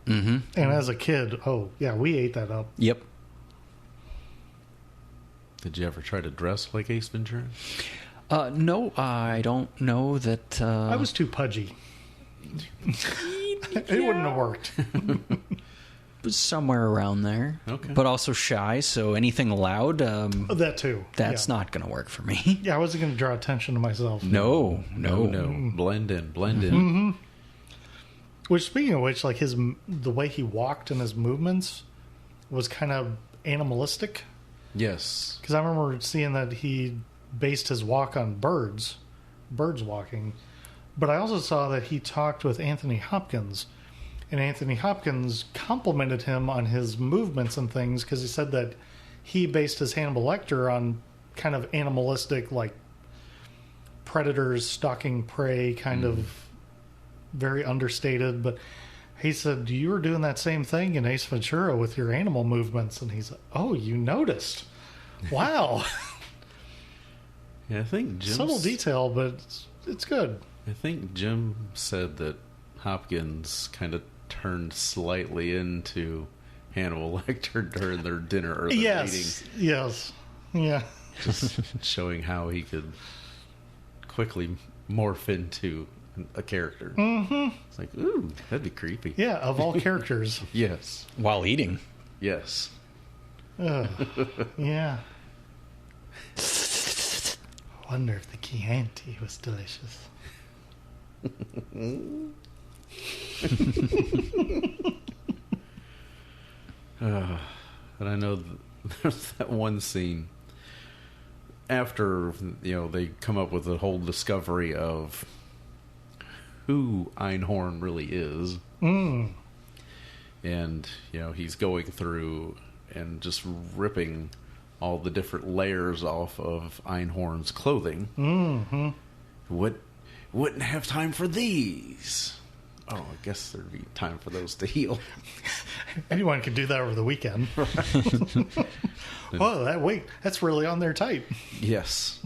Speaker 10: Mm-hmm.
Speaker 9: And as a kid, oh, yeah, we ate that up.
Speaker 10: Yep.
Speaker 2: Did you ever try to dress like Ace Ventura?
Speaker 10: No, I don't know that...
Speaker 9: I was too pudgy. It wouldn't have worked.
Speaker 10: Somewhere around there.
Speaker 2: Okay.
Speaker 10: But also shy, so anything loud...
Speaker 9: that too.
Speaker 10: That's not going to work for me.
Speaker 9: Yeah, I wasn't going to draw attention to myself.
Speaker 10: No.
Speaker 2: Blend in.
Speaker 9: Mm-hmm. Which, speaking of which, like, the way he walked and his movements was kind of animalistic.
Speaker 2: Yes.
Speaker 9: Because I remember seeing that he based his walk on birds walking. But I also saw that he talked with Anthony Hopkins. And Anthony Hopkins complimented him on his movements and things because he said that he based his Hannibal Lecter on kind of animalistic, like, predators stalking prey, kind of very understated. But he said, you were doing that same thing in Ace Ventura with your animal movements. And he's like, oh, you noticed. Wow.
Speaker 2: Yeah, I think Jim...
Speaker 9: Subtle detail, but it's good.
Speaker 2: I think Jim said that Hopkins kind of turned slightly into Hannibal Lecter during their dinner or their meeting.
Speaker 9: Yes. Yeah.
Speaker 2: Just showing how he could quickly morph into a character.
Speaker 9: Mm-hmm.
Speaker 2: It's like, ooh, that'd be creepy.
Speaker 9: Yeah, of all characters.
Speaker 2: Yes.
Speaker 10: While eating.
Speaker 2: Yes.
Speaker 9: Yeah. I wonder if the Chianti was delicious.
Speaker 2: And I know there's that one scene after, they come up with the whole discovery of who Einhorn really is.
Speaker 9: Mm.
Speaker 2: And, he's going through and just ripping all the different layers off of Einhorn's clothing.
Speaker 9: Mm-hmm.
Speaker 2: Wouldn't have time for these. Oh, I guess there'd be time for those to heal.
Speaker 9: Anyone could do that over the weekend. Oh, that's really on there tight.
Speaker 2: Yes.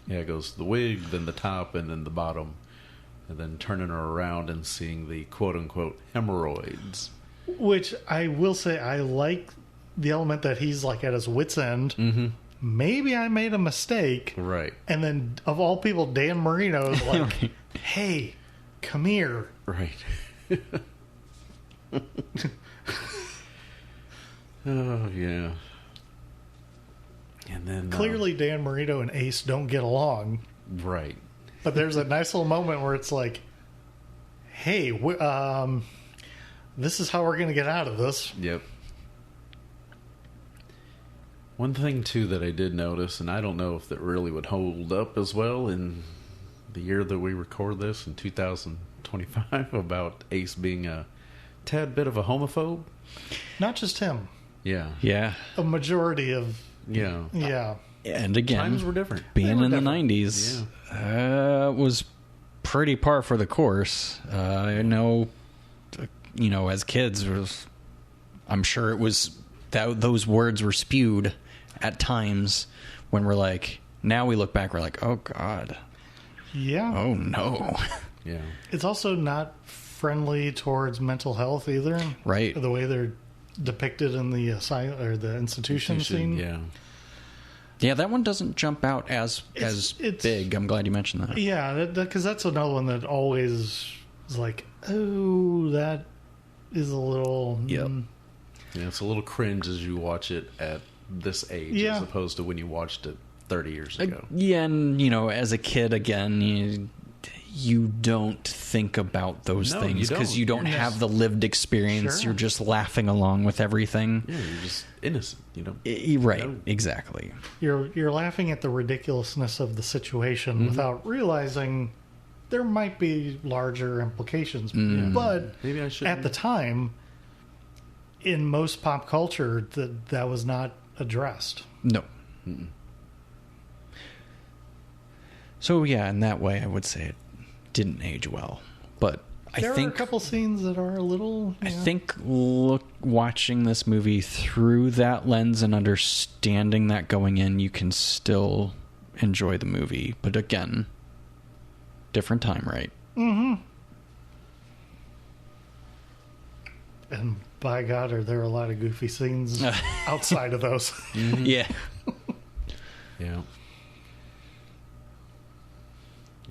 Speaker 2: Yeah, it goes the wig, then the top, and then the bottom. And then turning her around and seeing the quote-unquote hemorrhoids.
Speaker 9: Which I will say, I like the element that he's, like, at his wit's end.
Speaker 2: Mm-hmm.
Speaker 9: Maybe I made a mistake.
Speaker 2: Right.
Speaker 9: And then, of all people, Dan Marino is like, hey, come here.
Speaker 2: Right. Oh, yeah. And then...
Speaker 9: Clearly, Dan Marino and Ace don't get along.
Speaker 2: Right.
Speaker 9: But there's a nice little moment where it's like, hey, this is how we're going to get out of this.
Speaker 2: Yep. One thing, too, that I did notice, and I don't know if that really would hold up as well in the year that we record this, in 2025, about Ace being a tad bit of a homophobe.
Speaker 9: Not just him.
Speaker 2: Yeah.
Speaker 10: Yeah.
Speaker 9: A majority of...
Speaker 2: Yeah.
Speaker 9: Yeah.
Speaker 10: And again,
Speaker 2: times were different.
Speaker 10: Being in the 90s was pretty par for the course. I know, as kids, I'm sure it was that those words were spewed at times when we're like, now we look back, we're like, oh God.
Speaker 9: Yeah.
Speaker 10: Oh no.
Speaker 2: Yeah.
Speaker 9: It's also not friendly towards mental health either.
Speaker 10: Right.
Speaker 9: The way they're depicted in the the institution scene.
Speaker 2: Yeah.
Speaker 10: Yeah, that one doesn't jump out as big. I'm glad you mentioned that.
Speaker 9: Yeah, because that's another one that always is like, oh, that is a little...
Speaker 10: Yep.
Speaker 2: Yeah, it's a little cringe as you watch it at this age as opposed to when you watched it 30 years ago.
Speaker 10: Yeah, and, as a kid, again, you don't think about those things because you don't have the lived experience. You're just laughing along with everything.
Speaker 2: Yeah, you're just innocent,
Speaker 10: Right, exactly.
Speaker 9: You're laughing at the ridiculousness of the situation without realizing there might be larger implications. But
Speaker 2: maybe I shouldn't.
Speaker 9: At the time, in most pop culture, that was not addressed.
Speaker 10: No. Mm-mm. So, yeah, in that way, I would say it didn't age well. But
Speaker 9: There are a couple scenes that are a little...
Speaker 10: I think watching this movie through that lens and understanding that going in, you can still enjoy the movie. But again, different time, right?
Speaker 9: Mm-hmm. And by God, are there a lot of goofy scenes outside of those?
Speaker 2: Mm-hmm.
Speaker 10: Yeah.
Speaker 2: Yeah.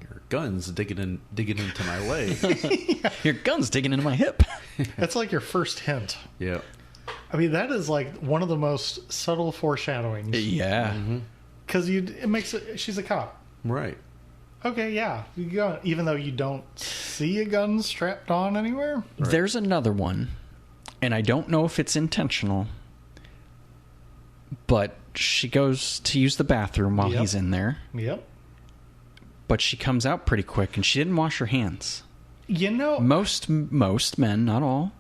Speaker 2: Your gun's digging into my leg.
Speaker 10: Your gun's digging into my hip.
Speaker 9: That's like your first hint.
Speaker 2: Yeah.
Speaker 9: I mean, that is like one of the most subtle foreshadowings.
Speaker 10: Yeah.
Speaker 9: Because it makes it... She's a cop.
Speaker 2: Right.
Speaker 9: Okay, yeah. Even though you don't see a gun strapped on anywhere.
Speaker 10: Right. There's another one, and I don't know if it's intentional, but she goes to use the bathroom while he's in there.
Speaker 9: Yep.
Speaker 10: But she comes out pretty quick, and she didn't wash her hands.
Speaker 9: Most
Speaker 10: men, not all,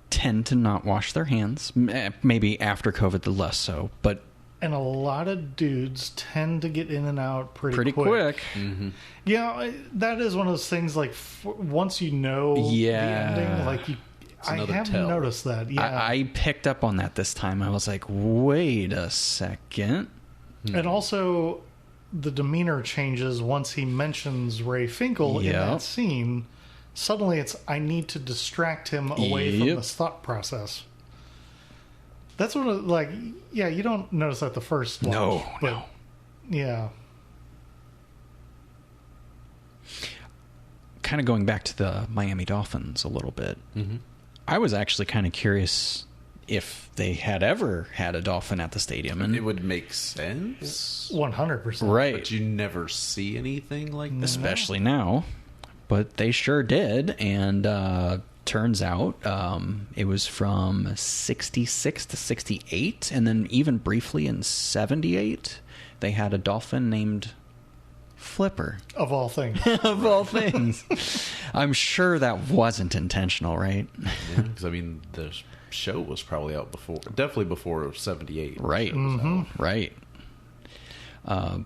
Speaker 10: tend to not wash their hands. Maybe after COVID, the less so. But
Speaker 9: and a lot of dudes tend to get in and out pretty
Speaker 10: quick.
Speaker 2: Mm-hmm.
Speaker 9: Yeah, that is one of those things. Like once you know the ending, like I haven't noticed that. Yeah,
Speaker 10: I picked up on that this time. I was like, wait a second.
Speaker 9: And also, the demeanor changes once he mentions Ray Finkel in that scene. Suddenly it's, I need to distract him away from this thought process. That's one of, like, yeah, you don't notice that the first watch. No. Yeah.
Speaker 10: Kind of going back to the Miami Dolphins a little bit. Mm-hmm. I was actually kind of curious if they had ever had a dolphin at the stadium. And
Speaker 2: it would make sense.
Speaker 9: 100%.
Speaker 10: Right.
Speaker 2: But you never see anything like that.
Speaker 10: Especially now. But they sure did. And turns out it was from 66 to 68. And then even briefly in 78, they had a dolphin named Flipper.
Speaker 9: Of all things.
Speaker 10: Of all things. I'm sure that wasn't intentional, right?
Speaker 2: Yeah, because, I mean, the show was probably out definitely before 78.
Speaker 10: Right. Right.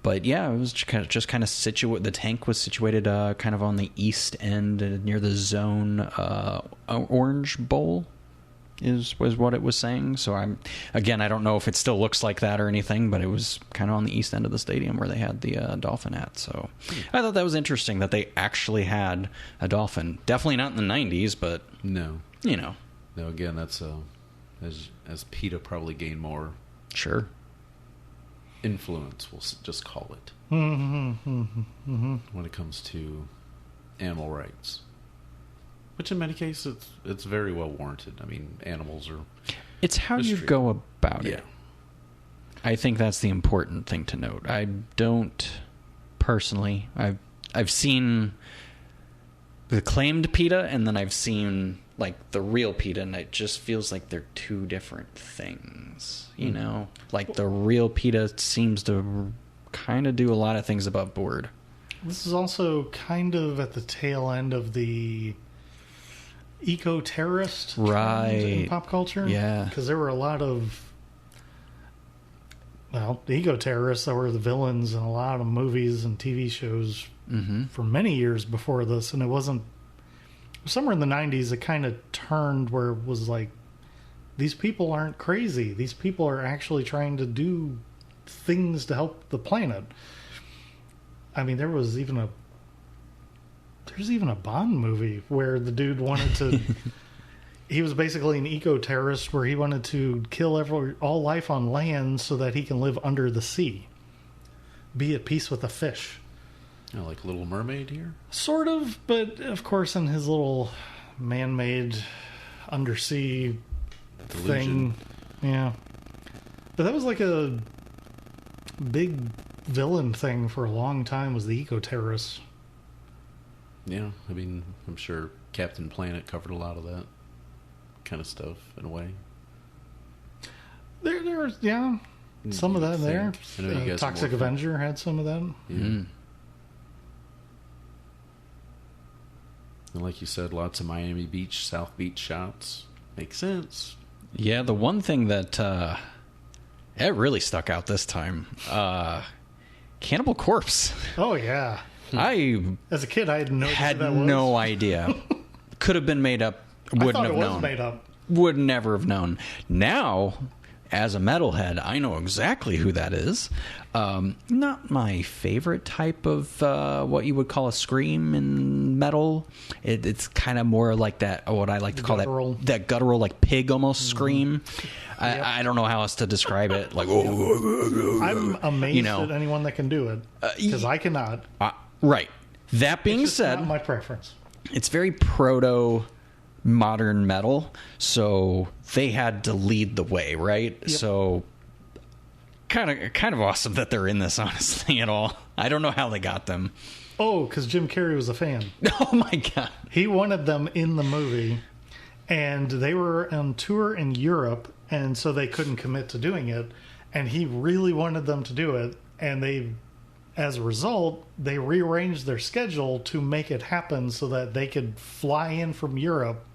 Speaker 10: But yeah, it was just kind of situated. The tank was situated kind of on the east end near the zone. Orange Bowl was what it was saying. So I don't know if it still looks like that or anything, but it was kind of on the east end of the stadium where they had the dolphin at. So I thought that was interesting that they actually had a dolphin. Definitely not in the 90s, but
Speaker 2: no,
Speaker 10: No,
Speaker 2: again, that's as PETA probably gained more.
Speaker 10: Sure.
Speaker 2: Influence, we'll just call it, when it comes to animal rights, which in many cases it's very well warranted. I mean, animals are...
Speaker 10: It's how you go about it. I think that's the important thing to note. I don't personally... I've seen the claimed PETA, and then I've seen like the real PETA, and it just feels like they're two different things, you know? Like the real PETA seems to kind of do a lot of things above board.
Speaker 9: This is also kind of at the tail end of the eco-terrorist trend in pop culture.
Speaker 10: Yeah.
Speaker 9: Because there were a lot of, well, the eco-terrorists that were the villains in a lot of movies and TV shows for many years before this. And it wasn't, somewhere in the 90s, it kind of turned where it was like, these people aren't crazy. These people are actually trying to do things to help the planet. I mean, there's even a Bond movie where the dude wanted to he was basically an eco-terrorist where he wanted to kill all life on land so that he can live under the sea, be at peace with the fish.
Speaker 2: Oh, like Little Mermaid here?
Speaker 9: Sort of, but of course in his little man-made undersea
Speaker 2: Delusion.
Speaker 9: thing. Yeah. But that was like a big villain thing for a long time, was the eco-terrorists.
Speaker 2: Yeah, I mean, I'm sure Captain Planet covered a lot of that kind of stuff in a way.
Speaker 9: There's some of that in there.
Speaker 2: I know you guys
Speaker 9: Toxic Avenger had some of that.
Speaker 2: Yeah. And like you said, lots of Miami Beach, South Beach shots. Makes sense.
Speaker 10: Yeah, the one thing that it really stuck out this time, Cannibal Corpse.
Speaker 9: Oh yeah. As a kid, I had no idea
Speaker 10: had
Speaker 9: who that was.
Speaker 10: no idea. Could have been made up. Wouldn't
Speaker 9: I thought
Speaker 10: have
Speaker 9: it
Speaker 10: known.
Speaker 9: was made up.
Speaker 10: Would never have known. Now, as a metalhead, I know exactly who that is. Not my favorite type of what you would call a scream in metal. It's kind of more like that, what I like to call that guttural, like pig almost scream.
Speaker 9: Yep.
Speaker 10: I don't know how else to describe it. Like,
Speaker 9: I'm amazed at anyone that can do it, because I cannot.
Speaker 10: Right. That being said,
Speaker 9: not my preference.
Speaker 10: It's very proto modern metal, so they had to lead the way, right?
Speaker 9: Yep.
Speaker 10: So kind of awesome that they're in this, honestly, at all. I don't know how they got them.
Speaker 9: Oh, because Jim Carrey was a fan.
Speaker 10: Oh my god.
Speaker 9: He wanted them in the movie, and they were on tour in Europe, and so they couldn't commit to doing it, and he really wanted them to do it, and as a result, they rearranged their schedule to make it happen so that they could fly in from Europe.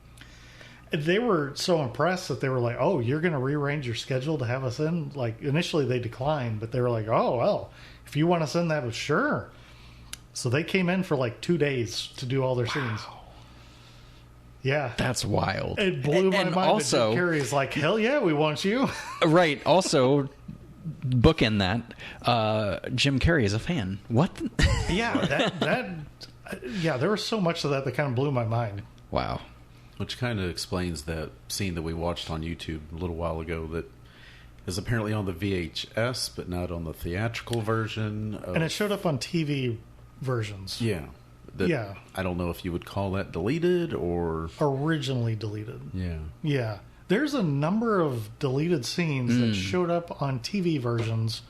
Speaker 9: They were so impressed that they were like, "Oh, you're going to rearrange your schedule to have us in?" Like, initially they declined, but they were like, "Oh, well, if you want us in, that was sure." So they came in for like 2 days to do all their scenes. Yeah.
Speaker 10: That's wild.
Speaker 9: It blew my mind.
Speaker 10: Also,
Speaker 9: Jim Carrey's like, "Hell yeah, we want you."
Speaker 10: Right. Also, bookend that. Jim Carrey is a fan. What?
Speaker 9: Yeah, yeah, there was so much of that kind of blew my mind.
Speaker 10: Wow.
Speaker 2: Which kind of explains that scene that we watched on YouTube a little while ago that is apparently on the VHS, but not on the theatrical version.
Speaker 9: And it showed up on TV versions.
Speaker 2: Yeah.
Speaker 9: Yeah.
Speaker 2: I don't know if you would call that deleted or...
Speaker 9: Originally deleted.
Speaker 2: Yeah.
Speaker 9: Yeah. There's a number of deleted scenes that showed up on TV versions,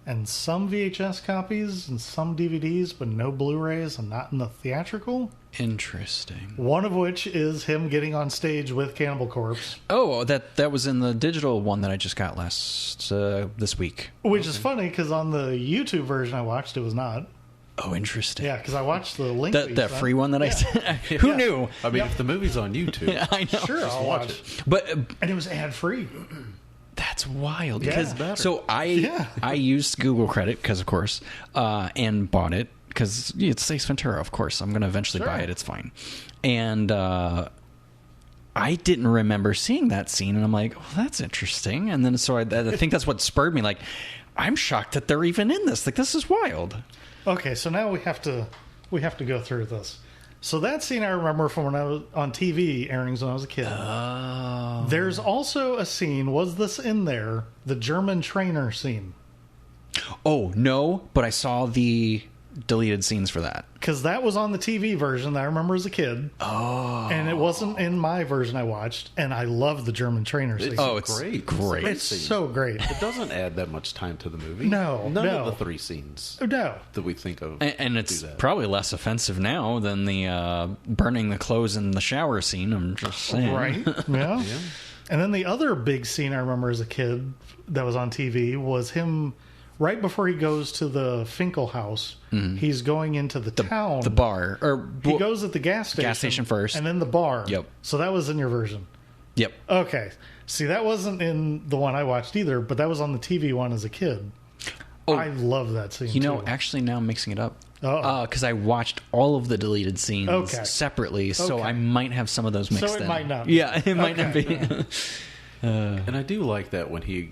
Speaker 9: and some VHS copies and some DVDs, but no Blu-rays and not in the theatrical.
Speaker 10: Interesting.
Speaker 9: One of which is him getting on stage with Cannibal Corpse.
Speaker 10: Oh, that was in the digital one that I just got this week.
Speaker 9: Which is funny, because on the YouTube version I watched, it was not.
Speaker 10: Oh, interesting.
Speaker 9: Yeah, because I watched the link.
Speaker 10: That free one that I sent. Who knew?
Speaker 2: I mean, if the movie's on YouTube,
Speaker 10: I know.
Speaker 9: Sure, I'll watch it.
Speaker 10: But
Speaker 9: and it was ad free.
Speaker 10: That's wild.
Speaker 9: Yeah,
Speaker 10: Because so I used Google credit because of course, and bought it because it's Ace Ventura. Of course, I'm going to eventually buy it. It's fine. And I didn't remember seeing that scene, and I'm like, oh, that's interesting. And then so I think that's what spurred me. Like, I'm shocked that they're even in this. Like, this is wild.
Speaker 9: Okay, so now we have to go through this. So that scene I remember from when I was on TV airings when I was a kid.
Speaker 10: Oh.
Speaker 9: There's also a scene, was this in there, the German trainer scene?
Speaker 10: Oh, no, but I saw the deleted scenes for that?
Speaker 9: Because that was on the TV version that I remember as a kid.
Speaker 10: Oh.
Speaker 9: And it wasn't in my version I watched. And I love the German trainer scene.
Speaker 10: It's great.
Speaker 9: It's so great.
Speaker 2: It doesn't add that much time to the movie.
Speaker 9: No,
Speaker 2: None
Speaker 9: no.
Speaker 2: of the 3 scenes
Speaker 9: No.
Speaker 2: that we think of.
Speaker 10: And it's probably less offensive now than the burning the clothes in the shower scene. I'm just saying.
Speaker 9: Right? Yeah. And then the other big scene I remember as a kid that was on TV was him right before he goes to the Finkel house. He's going into the town.
Speaker 10: The bar.
Speaker 9: He goes at the gas station.
Speaker 10: Gas station first.
Speaker 9: And then the bar.
Speaker 10: Yep.
Speaker 9: So that was in your version.
Speaker 10: Yep.
Speaker 9: Okay. See, that wasn't in the one I watched either, but that was on the TV one as a kid.
Speaker 10: Oh,
Speaker 9: I love that scene,
Speaker 10: You know,
Speaker 9: too.
Speaker 10: actually, now I'm mixing it up.
Speaker 9: Uh-oh.
Speaker 10: Because I watched all of the deleted scenes separately, so I might have some of those mixed in.
Speaker 9: So it might not.
Speaker 10: Yeah, it might not be.
Speaker 2: And I do like that when he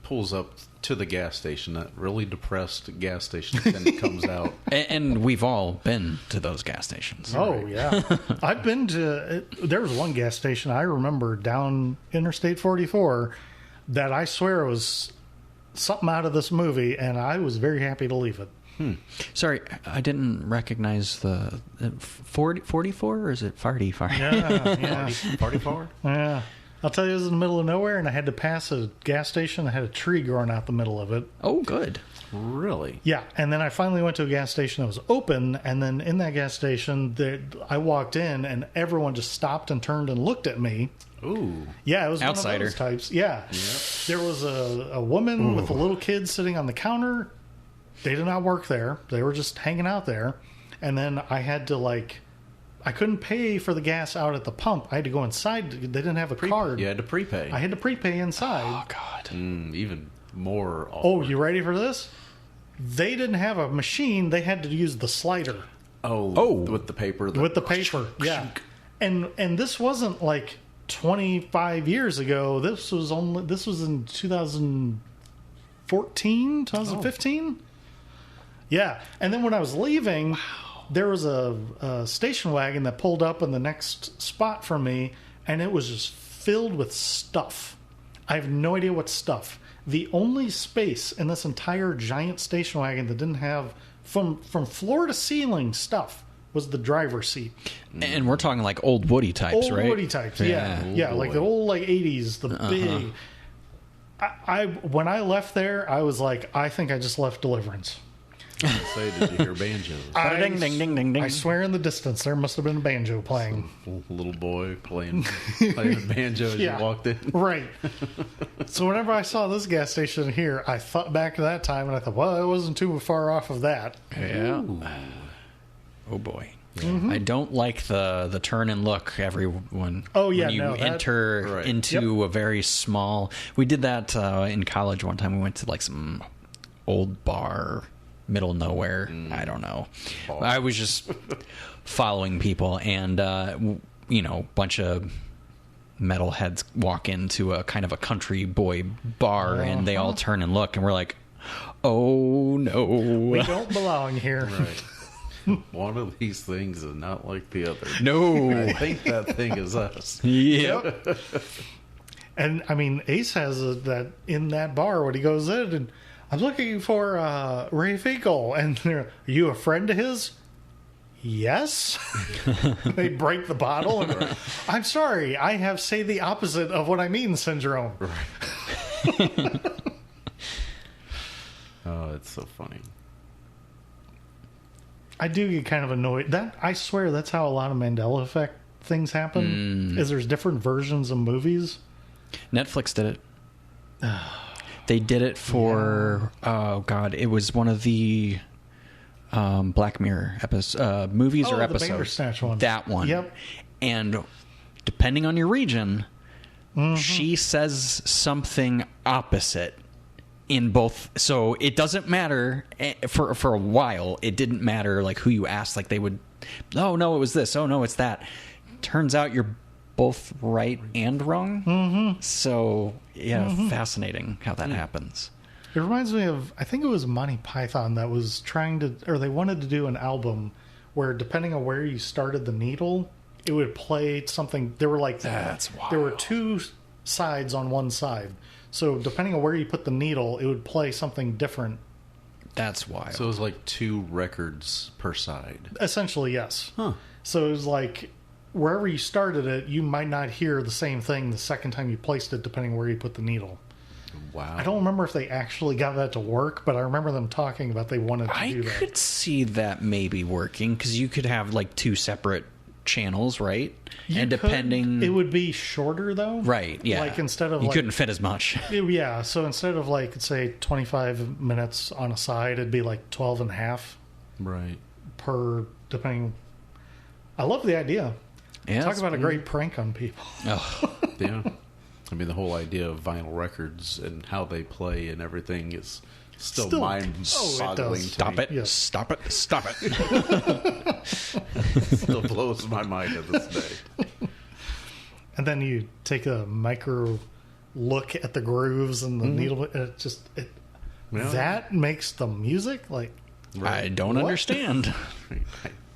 Speaker 2: pulls up to the gas station, that really depressed gas station attendant comes out.
Speaker 10: And we've all been to those gas stations.
Speaker 9: Oh, yeah. I've been to... There was one gas station I remember down Interstate 44 that I swear was something out of this movie, and I was very happy to leave it.
Speaker 10: Sorry, I didn't recognize the 44, or is it 44?
Speaker 9: Yeah.
Speaker 2: 44?
Speaker 9: Yeah. I'll tell you, it was in the middle of nowhere, and I had to pass a gas station that had a tree growing out the middle of it.
Speaker 10: Oh, good.
Speaker 2: Really?
Speaker 9: Yeah, and then I finally went to a gas station that was open, and then in that gas station, I walked in, and everyone just stopped and turned and looked at me.
Speaker 2: Ooh.
Speaker 9: Yeah, it was
Speaker 10: outsider
Speaker 9: one of those types. Yeah. There was a woman with a little kid sitting on the counter. They did not work there. They were just hanging out there. And then I had to, I couldn't pay for the gas out at the pump. I had to go inside. They didn't have a card.
Speaker 2: You had to prepay.
Speaker 9: I had to prepay inside.
Speaker 10: Oh, God.
Speaker 2: Even more awkward.
Speaker 9: Oh, you ready for this? They didn't have a machine. They had to use the slider.
Speaker 2: Oh, with the paper.
Speaker 9: With the paper, yeah. And this wasn't 25 years ago. This was in 2014, 2015. Yeah, and then when I was leaving, there was a station wagon that pulled up in the next spot from me, and it was just filled with stuff. I have no idea what stuff. The only space in this entire giant station wagon that didn't have from floor to ceiling stuff was the driver's seat.
Speaker 10: And we're talking old Woody types, right?
Speaker 9: Old Woody types, yeah. Yeah,
Speaker 2: boy.
Speaker 9: the old 80s, the big. When I left there, I was like, I think I just left Deliverance.
Speaker 2: Say, did you hear banjos?
Speaker 10: Ding, ding, ding, ding, ding.
Speaker 9: I swear in the distance there must have been a banjo playing.
Speaker 2: Little boy playing banjo as you walked in.
Speaker 9: Right. So whenever I saw this gas station here, I thought back to that time and I thought, well, it wasn't too far off of that.
Speaker 10: Yeah. Oh, boy. I don't like the turn and look, everyone.
Speaker 9: Oh, yeah,
Speaker 10: when you enter into a very small... We did that in college one time. We went to some old bar... middle of nowhere. I don't know. I was just following people, and bunch of metalheads walk into a kind of a country boy bar, and they all turn and look, and we're like, oh no,
Speaker 9: we don't belong here.
Speaker 2: Right. One of these things is not like the other.
Speaker 10: No.
Speaker 2: I think that thing is us.
Speaker 10: Yep.
Speaker 9: And I mean, Ace has that in that bar when he goes in, and I'm looking for Ray Finkel, and are you a friend of his? Yes. They break the bottle, and I'm sorry, I have say the opposite of what I mean syndrome.
Speaker 2: Right. Oh, it's so funny.
Speaker 9: I do get kind of annoyed. I swear that's how a lot of Mandela effect things happen. Is there's different versions of movies.
Speaker 10: Netflix did it. They did it for oh god, it was one of the Black Mirror movies or episodes.
Speaker 9: The Bandersnatch one.
Speaker 10: That one.
Speaker 9: Yep.
Speaker 10: And depending on your region, she says something opposite in both. So it doesn't matter for a while. It didn't matter who you asked. They would, oh no, it was this. Oh no, it's that. Turns out you're both right and wrong. So yeah, fascinating how that happens.
Speaker 9: It reminds me of, I think it was Monty Python that was trying to, or they wanted to do an album where depending on where you started the needle, it would play something. There were
Speaker 10: that's wild.
Speaker 9: There were two sides on one side. So depending on where you put the needle, it would play something different
Speaker 10: That's wild.
Speaker 2: So it was like 2 records per side.
Speaker 9: Essentially, yes.
Speaker 2: Huh.
Speaker 9: So it was like wherever you started it, you might not hear the same thing the second time you placed it, depending where you put the needle.
Speaker 2: Wow.
Speaker 9: I don't remember if they actually got that to work, but I remember them talking about they wanted to do that.
Speaker 10: I could see that maybe working, because you could have like 2 separate channels, right? And depending...
Speaker 9: It would be shorter, though.
Speaker 10: Right, yeah.
Speaker 9: Like, instead of
Speaker 10: you couldn't fit as much.
Speaker 9: Yeah, so instead of, like, say, 25 minutes on a side, it'd be like 12 and a half.
Speaker 2: Right.
Speaker 9: Per, depending... I love the idea.
Speaker 10: Yeah,
Speaker 9: Talk about a great prank on people.
Speaker 10: Oh.
Speaker 2: Yeah. I mean, the whole idea of vinyl records and how they play and everything is still mind-boggling to
Speaker 10: Stop
Speaker 2: me.
Speaker 10: it.
Speaker 9: Yes.
Speaker 10: Stop it. Stop it.
Speaker 2: Still blows my mind to this day.
Speaker 9: And then you take a micro look at the grooves and the needle. It just...
Speaker 2: Yeah.
Speaker 9: That makes the music, like...
Speaker 10: I don't
Speaker 9: What?
Speaker 10: understand.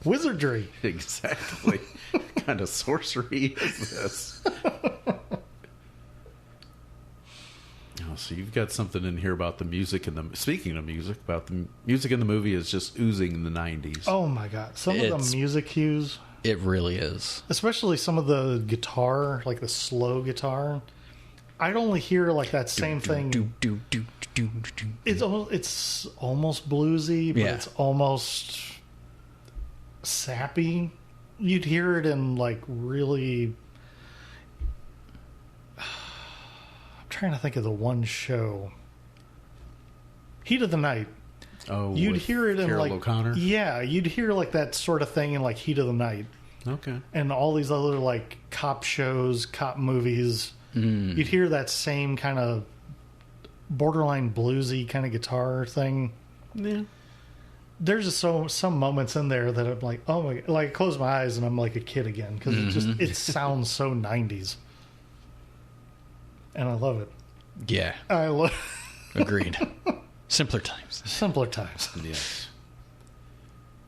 Speaker 9: Wizardry.
Speaker 2: Exactly. What kind of sorcery is this? Oh, so you've got something in here about the music and the... Speaking of music, about the music in the movie is just oozing in the 90s.
Speaker 9: Oh, my God. Some of the music cues...
Speaker 10: It really is.
Speaker 9: Especially some of the guitar, like the slow guitar. I'd only hear like that same thing. It's almost bluesy, but it's almost sappy. You'd hear it in like really... I'm trying to think of the one show. Heat of the Night.
Speaker 2: Oh,
Speaker 9: you'd hear it in
Speaker 2: Carol
Speaker 9: like
Speaker 2: O'Connor?
Speaker 9: Yeah, you'd hear like that sort of thing in like Heat of the Night.
Speaker 2: Okay.
Speaker 9: And all these other like cop shows, cop movies. You'd hear that same kind of borderline bluesy kind of guitar thing.
Speaker 2: Yeah.
Speaker 9: There's just some moments in there that I'm like, oh my, like I close my eyes and I'm like a kid again because it sounds so 90s. And I love it.
Speaker 10: Yeah.
Speaker 9: I love
Speaker 10: Agreed. Simpler times.
Speaker 9: Simpler times.
Speaker 2: Yes.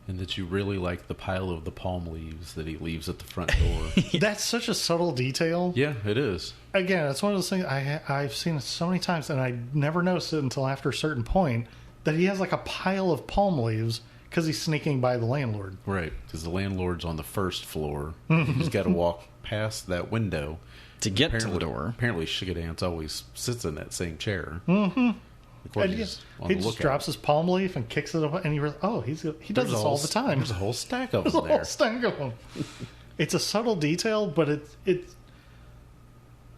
Speaker 2: And that you really like the pile of the palm leaves that he leaves at the front door.
Speaker 9: That's such a subtle detail.
Speaker 2: Yeah, it is.
Speaker 9: Again, it's one of those things I've seen it so many times, and I never noticed it until after a certain point that he has like a pile of palm leaves because he's sneaking by the landlord.
Speaker 2: Right, because the landlord's on the first floor. He's got to walk past that window
Speaker 10: to get to the door.
Speaker 2: Apparently, Sugar always sits in that same chair.
Speaker 9: Mm-hmm.
Speaker 2: And
Speaker 9: he just drops his palm leaf and kicks it up, and he does this all the time.
Speaker 2: There's a whole stack of them
Speaker 9: There's a
Speaker 2: there.
Speaker 9: whole stack of them. It's a subtle detail, but it's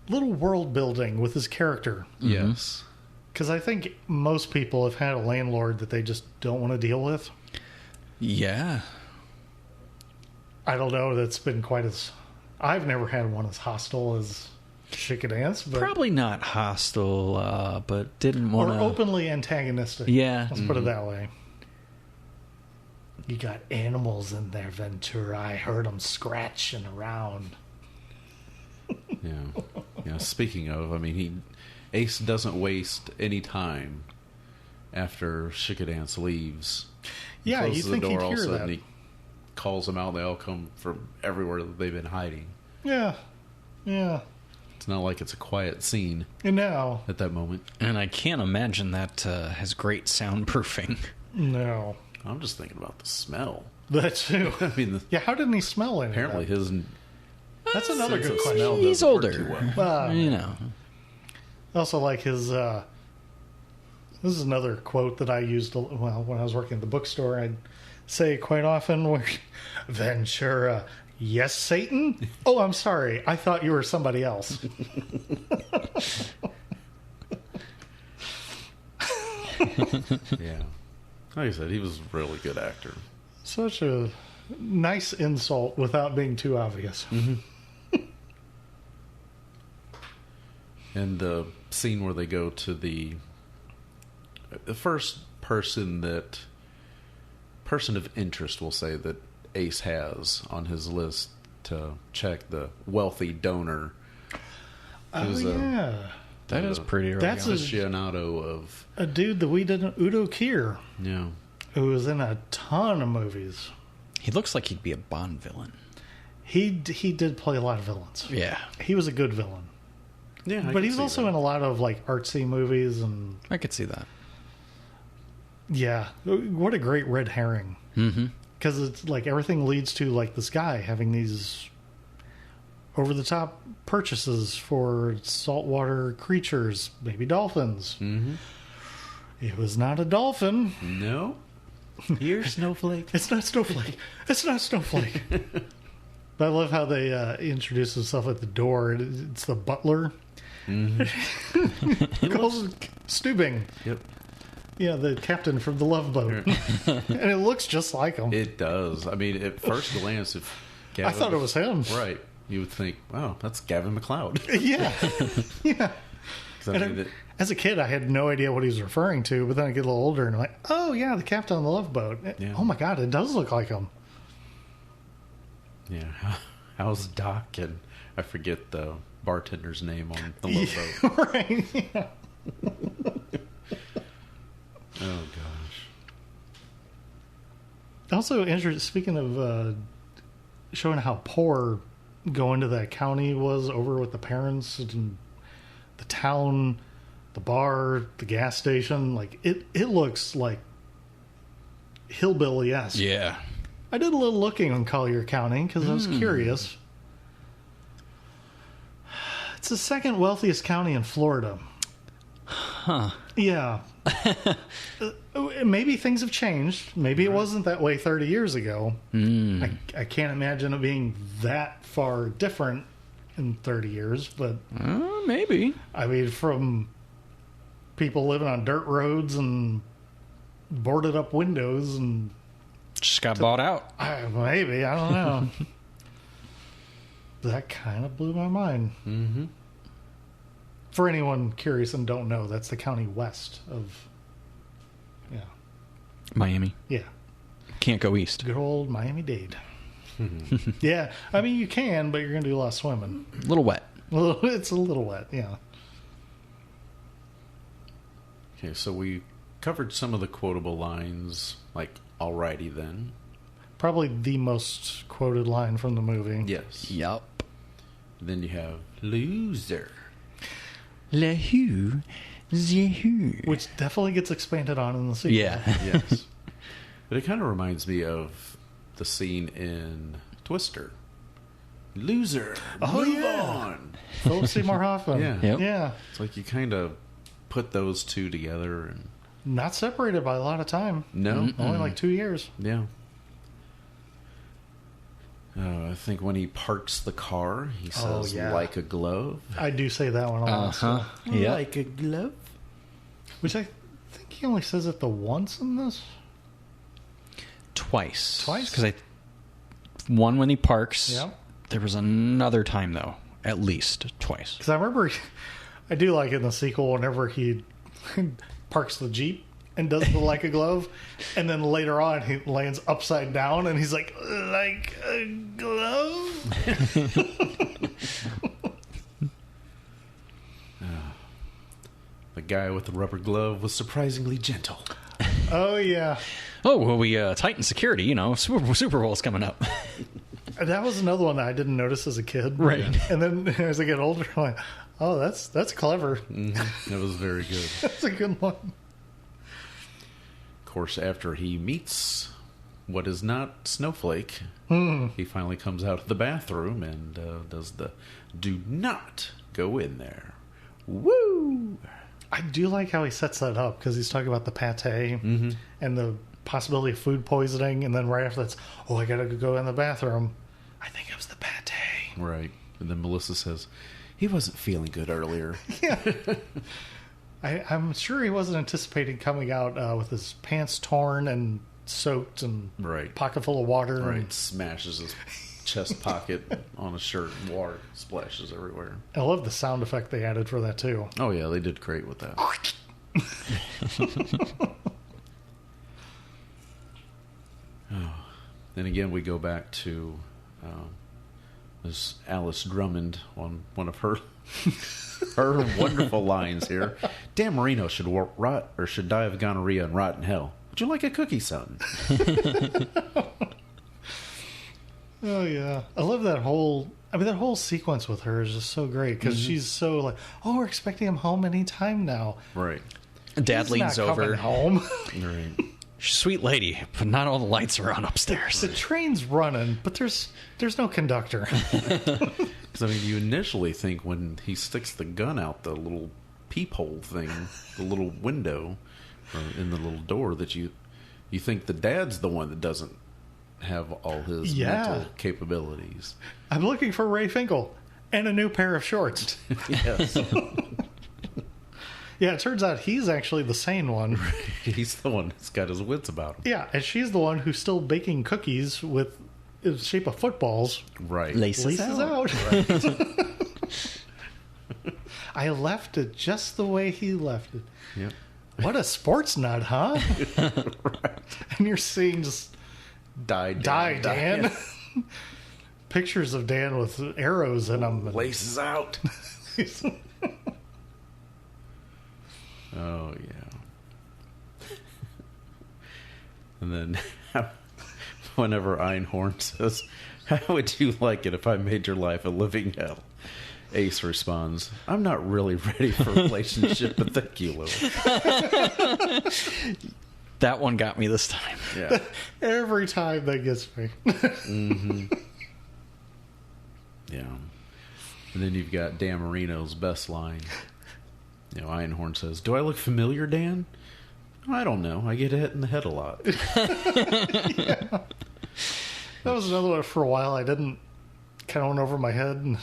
Speaker 9: little world building with his character.
Speaker 2: Yes.
Speaker 9: Because I think most people have had a landlord that they just don't want to deal with.
Speaker 10: Yeah.
Speaker 9: I don't know. That's been quite as... I've never had one as hostile as Chickadance, but
Speaker 10: probably not hostile, but didn't want to...
Speaker 9: Or openly antagonistic.
Speaker 10: Yeah.
Speaker 9: Let's put it that way. You got animals in there, Ventura. I heard them scratching around.
Speaker 2: Yeah. Yeah. Speaking of, I mean, Ace doesn't waste any time after Chickadance leaves.
Speaker 9: Yeah, you
Speaker 2: closes
Speaker 9: think
Speaker 2: the door,
Speaker 9: he'd
Speaker 2: all of a
Speaker 9: hear
Speaker 2: sudden
Speaker 9: that.
Speaker 2: he calls them out. They all come from everywhere that they've been hiding.
Speaker 9: Yeah. Yeah.
Speaker 2: It's not like it's a quiet scene.
Speaker 9: No.
Speaker 2: At that moment.
Speaker 10: And I can't imagine that has great soundproofing.
Speaker 9: No.
Speaker 2: I'm just thinking about the smell.
Speaker 9: That too.
Speaker 2: I mean,
Speaker 9: yeah, how didn't he smell it?
Speaker 2: Apparently his...
Speaker 9: That's another
Speaker 2: sense
Speaker 9: good
Speaker 2: of
Speaker 9: question.
Speaker 2: smell
Speaker 10: He's
Speaker 2: doesn't work
Speaker 10: older.
Speaker 2: too well.
Speaker 10: You know.
Speaker 9: Also, like his... this is another quote that I used when I was working at the bookstore. I'd say quite often, where Ventura, yes, Satan? Oh, I'm sorry. I thought you were somebody else.
Speaker 2: Yeah. Like I said, he was a really good actor.
Speaker 9: Such a nice insult without being too obvious.
Speaker 2: Mm-hmm. And the scene where they go to the first person of interest, we'll say, that Ace has on his list to check, the wealthy donor.
Speaker 9: Yeah.
Speaker 10: That is pretty early.
Speaker 9: That's
Speaker 2: aficionado of
Speaker 9: a dude that we did, Udo Kier.
Speaker 2: Yeah.
Speaker 9: Who was in a ton of movies.
Speaker 10: He looks like he'd be a Bond villain.
Speaker 9: He did play a lot of villains.
Speaker 10: Yeah.
Speaker 9: He was a good villain.
Speaker 2: Yeah,
Speaker 9: but he's also in a lot of like artsy movies, and
Speaker 10: I could see that.
Speaker 9: Yeah. What a great red herring.
Speaker 10: Mm-hmm.
Speaker 9: Because it's like everything leads to like this guy having these over-the-top purchases for saltwater creatures, maybe dolphins.
Speaker 2: Mm-hmm.
Speaker 9: It was not a dolphin.
Speaker 2: No. Here's Snowflake.
Speaker 9: It's not Snowflake. It's not Snowflake. But I love how they introduce themselves at the door. It's the butler.
Speaker 2: Mm-hmm.
Speaker 9: He calls it Stubing.
Speaker 2: Yep.
Speaker 9: Yeah, the captain from the Love Boat. And it looks just like him.
Speaker 2: It does. I mean, at first glance, if Gavin,
Speaker 9: I thought it was him.
Speaker 2: Right. You would think, wow, that's Gavin McLeod.
Speaker 9: Yeah. Yeah.
Speaker 2: I mean,
Speaker 9: As a kid, I had no idea what he was referring to, but then I get a little older and I'm like, oh, yeah, the captain on the Love Boat.
Speaker 2: Yeah.
Speaker 9: Oh, my God, it does look like him.
Speaker 2: yeah. How's Doc? And I forget the bartender's name on the Love Boat.
Speaker 9: Right. Yeah.
Speaker 2: Oh, gosh.
Speaker 9: Also, speaking of showing how poor going to that county was over with the parents and the town, the bar, the gas station, like it looks like hillbilly-esque.
Speaker 10: Yeah.
Speaker 9: I did a little looking on Collier County because I was curious. It's the second wealthiest county in Florida.
Speaker 10: Huh.
Speaker 9: Yeah. Maybe things have changed. Maybe it wasn't that way 30 years ago. I can't imagine it being that far different in 30 years, but
Speaker 10: Maybe.
Speaker 9: I mean, from people living on dirt roads and boarded up windows and
Speaker 10: Just got bought out.
Speaker 9: maybe, I don't know. That kind of blew my mind.
Speaker 2: Mm-hmm.
Speaker 9: For anyone curious and don't know, that's the county west of,
Speaker 10: Miami.
Speaker 9: yeah,
Speaker 10: Can't go east.
Speaker 9: good old Miami-Dade. Yeah, I mean, you can, but you're going to do a lot of swimming.
Speaker 10: A little wet.
Speaker 9: Well, it's a little wet, yeah.
Speaker 2: Okay, so we covered some of the quotable lines, like, alrighty then.
Speaker 9: Probably the most quoted line from the movie.
Speaker 2: Yes.
Speaker 10: Yup.
Speaker 2: Then you have loser.
Speaker 10: Le who, the who.
Speaker 9: Which definitely gets expanded on in the sequel.
Speaker 10: Yeah.
Speaker 2: Yes. But it kind of reminds me of the scene in Twister. Loser.
Speaker 9: Oh,
Speaker 2: Move
Speaker 9: yeah.
Speaker 2: on.
Speaker 9: Philip Seymour Hoffman.
Speaker 2: Yeah.
Speaker 10: Yep.
Speaker 9: Yeah.
Speaker 2: It's like you kind of put those two together and
Speaker 9: Not separated by a lot of time.
Speaker 2: no.
Speaker 9: Only like 2 years.
Speaker 2: Yeah. I think when he parks the car, he says,
Speaker 9: yeah.
Speaker 2: like a glove.
Speaker 9: I do say that one a lot.
Speaker 10: Uh-huh. Yeah.
Speaker 2: Like a glove?
Speaker 9: Which I think he only says it the once in this.
Speaker 10: Twice.
Speaker 9: Twice?
Speaker 10: Because one when he parks.
Speaker 9: Yeah.
Speaker 10: There was another time, though. At least twice.
Speaker 9: Because I remember, I do like in the sequel whenever he parks the Jeep and does the like a glove, and then later on he lands upside down and he's like a glove.
Speaker 2: The guy with the rubber glove was surprisingly gentle.
Speaker 9: Oh yeah,
Speaker 10: Oh, well, we tighten security. You know, Super Bowl's coming up.
Speaker 9: that was another one that I didn't notice as a kid.
Speaker 10: Right.
Speaker 9: And then as I get older, I'm like, oh, that's clever.
Speaker 2: That was very good.
Speaker 9: That's a good one.
Speaker 2: Of course, after he meets what is not Snowflake, he finally comes out of the bathroom and does the do not go in there. Woo!
Speaker 9: I do like how he sets that up because he's talking about the pate and the possibility of food poisoning, and then right after that's, oh, I gotta go in the bathroom. I think it was the pate.
Speaker 2: Right. And then Melissa says, he wasn't feeling good earlier.
Speaker 9: Yeah. I'm sure he wasn't anticipating coming out with his pants torn and soaked and
Speaker 2: Right.
Speaker 9: pocket full of water.
Speaker 2: Right. Smashes his chest pocket on his shirt and water splashes everywhere.
Speaker 9: I love the sound effect they added for that too.
Speaker 2: Oh, yeah, they did great with that. Then again, we go back to Miss Alice Drummond on one of her her wonderful lines here. Dan Marino should rot or should die of gonorrhea and rot in hell. Would you like a cookie, son?
Speaker 9: Oh yeah, I love that whole. I mean, that whole sequence with her is just so great because she's so like, oh, we're expecting him home any time now.
Speaker 2: Right.
Speaker 10: Dad
Speaker 9: He's
Speaker 10: leans
Speaker 9: not coming
Speaker 10: over.
Speaker 9: home.
Speaker 2: Right.
Speaker 10: Sweet lady, but not all the lights are on upstairs.
Speaker 9: The train's running, but there's no conductor.
Speaker 2: Because, I mean, you initially think when he sticks the gun out the little peephole thing, the little window in the little door, that you think the dad's the one that doesn't have all his mental capabilities.
Speaker 9: I'm looking for Ray Finkel and a new pair of shorts.
Speaker 2: Yes.
Speaker 9: Yeah, it turns out he's actually the sane one.
Speaker 2: He's the one that's got his wits about him.
Speaker 9: Yeah, and she's the one who's still baking cookies with the shape of footballs.
Speaker 2: Right.
Speaker 10: Laces out.
Speaker 2: Right.
Speaker 9: I left it just the way he left it.
Speaker 2: Yep.
Speaker 9: What a sports nut, huh?
Speaker 2: Right.
Speaker 9: And you're seeing just
Speaker 2: Die,
Speaker 9: Dan. Pictures of Dan with arrows in them.
Speaker 2: Laces out. Oh, yeah. And then whenever Einhorn says, "How would you like it if I made your life a living hell?" Ace responds, "I'm not really ready for a relationship, but thank you, Lou."
Speaker 10: That one got me this time.
Speaker 2: Yeah.
Speaker 9: Every time that gets me.
Speaker 2: Mm-hmm. Yeah. And then you've got Dan Marino's best line. You know, Einhorn says, "Do I look familiar, Dan?" "I don't know. I get hit in the head a lot."
Speaker 9: Yeah. That was another one for a while. I didn't kind of went over my head, and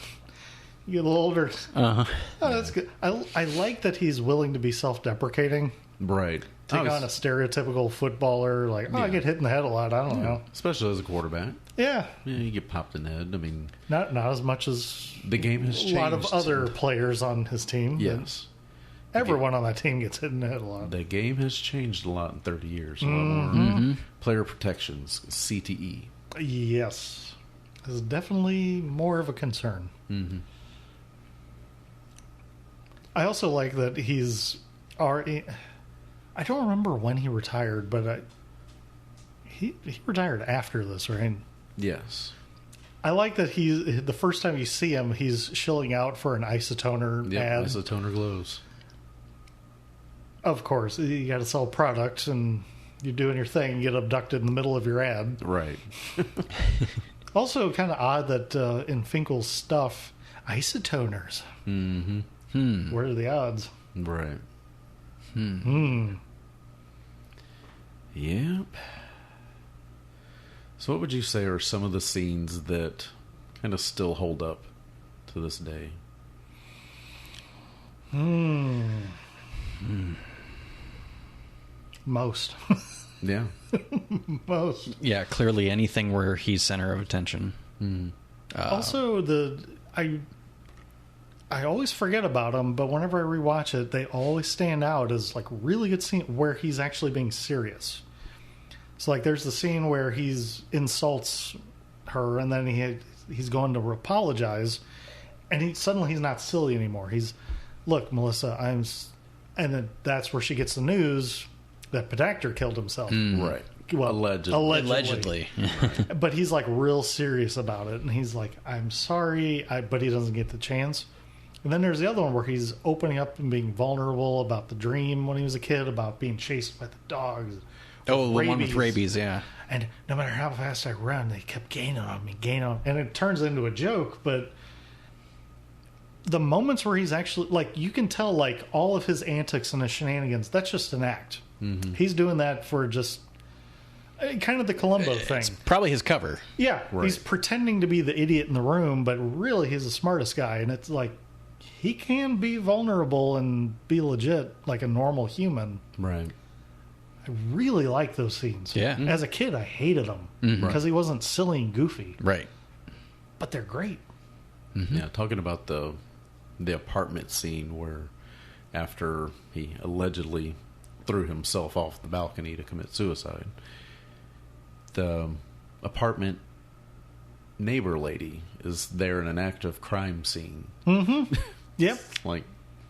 Speaker 9: you get a little older.
Speaker 10: Uh-huh.
Speaker 9: Oh, that's good. I like that he's willing to be self-deprecating.
Speaker 2: Right.
Speaker 9: Take on a stereotypical footballer, like, I get hit in the head a lot. I don't know.
Speaker 2: Especially as a quarterback.
Speaker 9: Yeah.
Speaker 2: Yeah, you get popped in the head. I mean,
Speaker 9: Not as much as
Speaker 2: the game has changed.
Speaker 9: a lot of other players on his team.
Speaker 2: Yes.
Speaker 9: Everyone on that team gets hit in the head a lot.
Speaker 2: The game has changed a lot in 30 years. A lot more player protections, CTE.
Speaker 9: Yes. This is definitely more of a concern.
Speaker 2: Mm-hmm.
Speaker 9: I also like that he's... I don't remember when he retired, but he retired after this, right?
Speaker 2: Yes.
Speaker 9: I like that the first time you see him, he's shilling out for an isotoner ad.
Speaker 2: Isotoner glows.
Speaker 9: Of course, you got to sell product, and you're doing your thing, you get abducted in the middle of your ad.
Speaker 2: Right.
Speaker 9: Also, kind of odd that in Finkel's stuff, isotoners.
Speaker 2: Mm-hmm.
Speaker 9: What are the odds?
Speaker 2: Right. Yep. So what would you say are some of the scenes that kind of still hold up to this day?
Speaker 9: Most.
Speaker 2: Yeah.
Speaker 9: Most.
Speaker 10: Yeah, clearly anything where he's center of attention.
Speaker 9: Also, I always forget about them, but whenever I rewatch it, they always stand out as like really good scene where he's actually being serious. So like there's the scene where he's insults her, and then he's going to apologize, and suddenly he's not silly anymore. He's, "Look, Melissa, and then that's where she gets the news that Pedactor killed himself.
Speaker 2: Right.
Speaker 9: Well,
Speaker 10: Allegedly.
Speaker 9: But he's like real serious about it, and he's like, "I'm sorry," but he doesn't get the chance. And then there's the other one where he's opening up and being vulnerable about the dream when he was a kid, about being chased by the dogs.
Speaker 10: Oh, the one with rabies, yeah.
Speaker 9: And no matter how fast I run, they kept gaining on me. And it turns into a joke, but the moments where he's actually, like, you can tell, like, all of his antics and his shenanigans, that's just an act. Mm-hmm. He's doing that for just kind of the Columbo thing.
Speaker 10: It's probably his cover.
Speaker 9: Yeah,
Speaker 2: right.
Speaker 9: He's pretending to be the idiot in the room, but really he's the smartest guy. And it's like, he can be vulnerable and be legit like a normal human.
Speaker 2: Right.
Speaker 9: I really like those scenes.
Speaker 10: Yeah.
Speaker 9: As a kid, I hated him because he wasn't silly and goofy.
Speaker 10: Right.
Speaker 9: But they're great.
Speaker 2: Mm-hmm. Yeah, talking about the apartment scene where after he allegedly threw himself off the balcony to commit suicide, the apartment neighbor lady is there in an active crime scene.
Speaker 9: Mm-hmm. Yep.
Speaker 2: Like,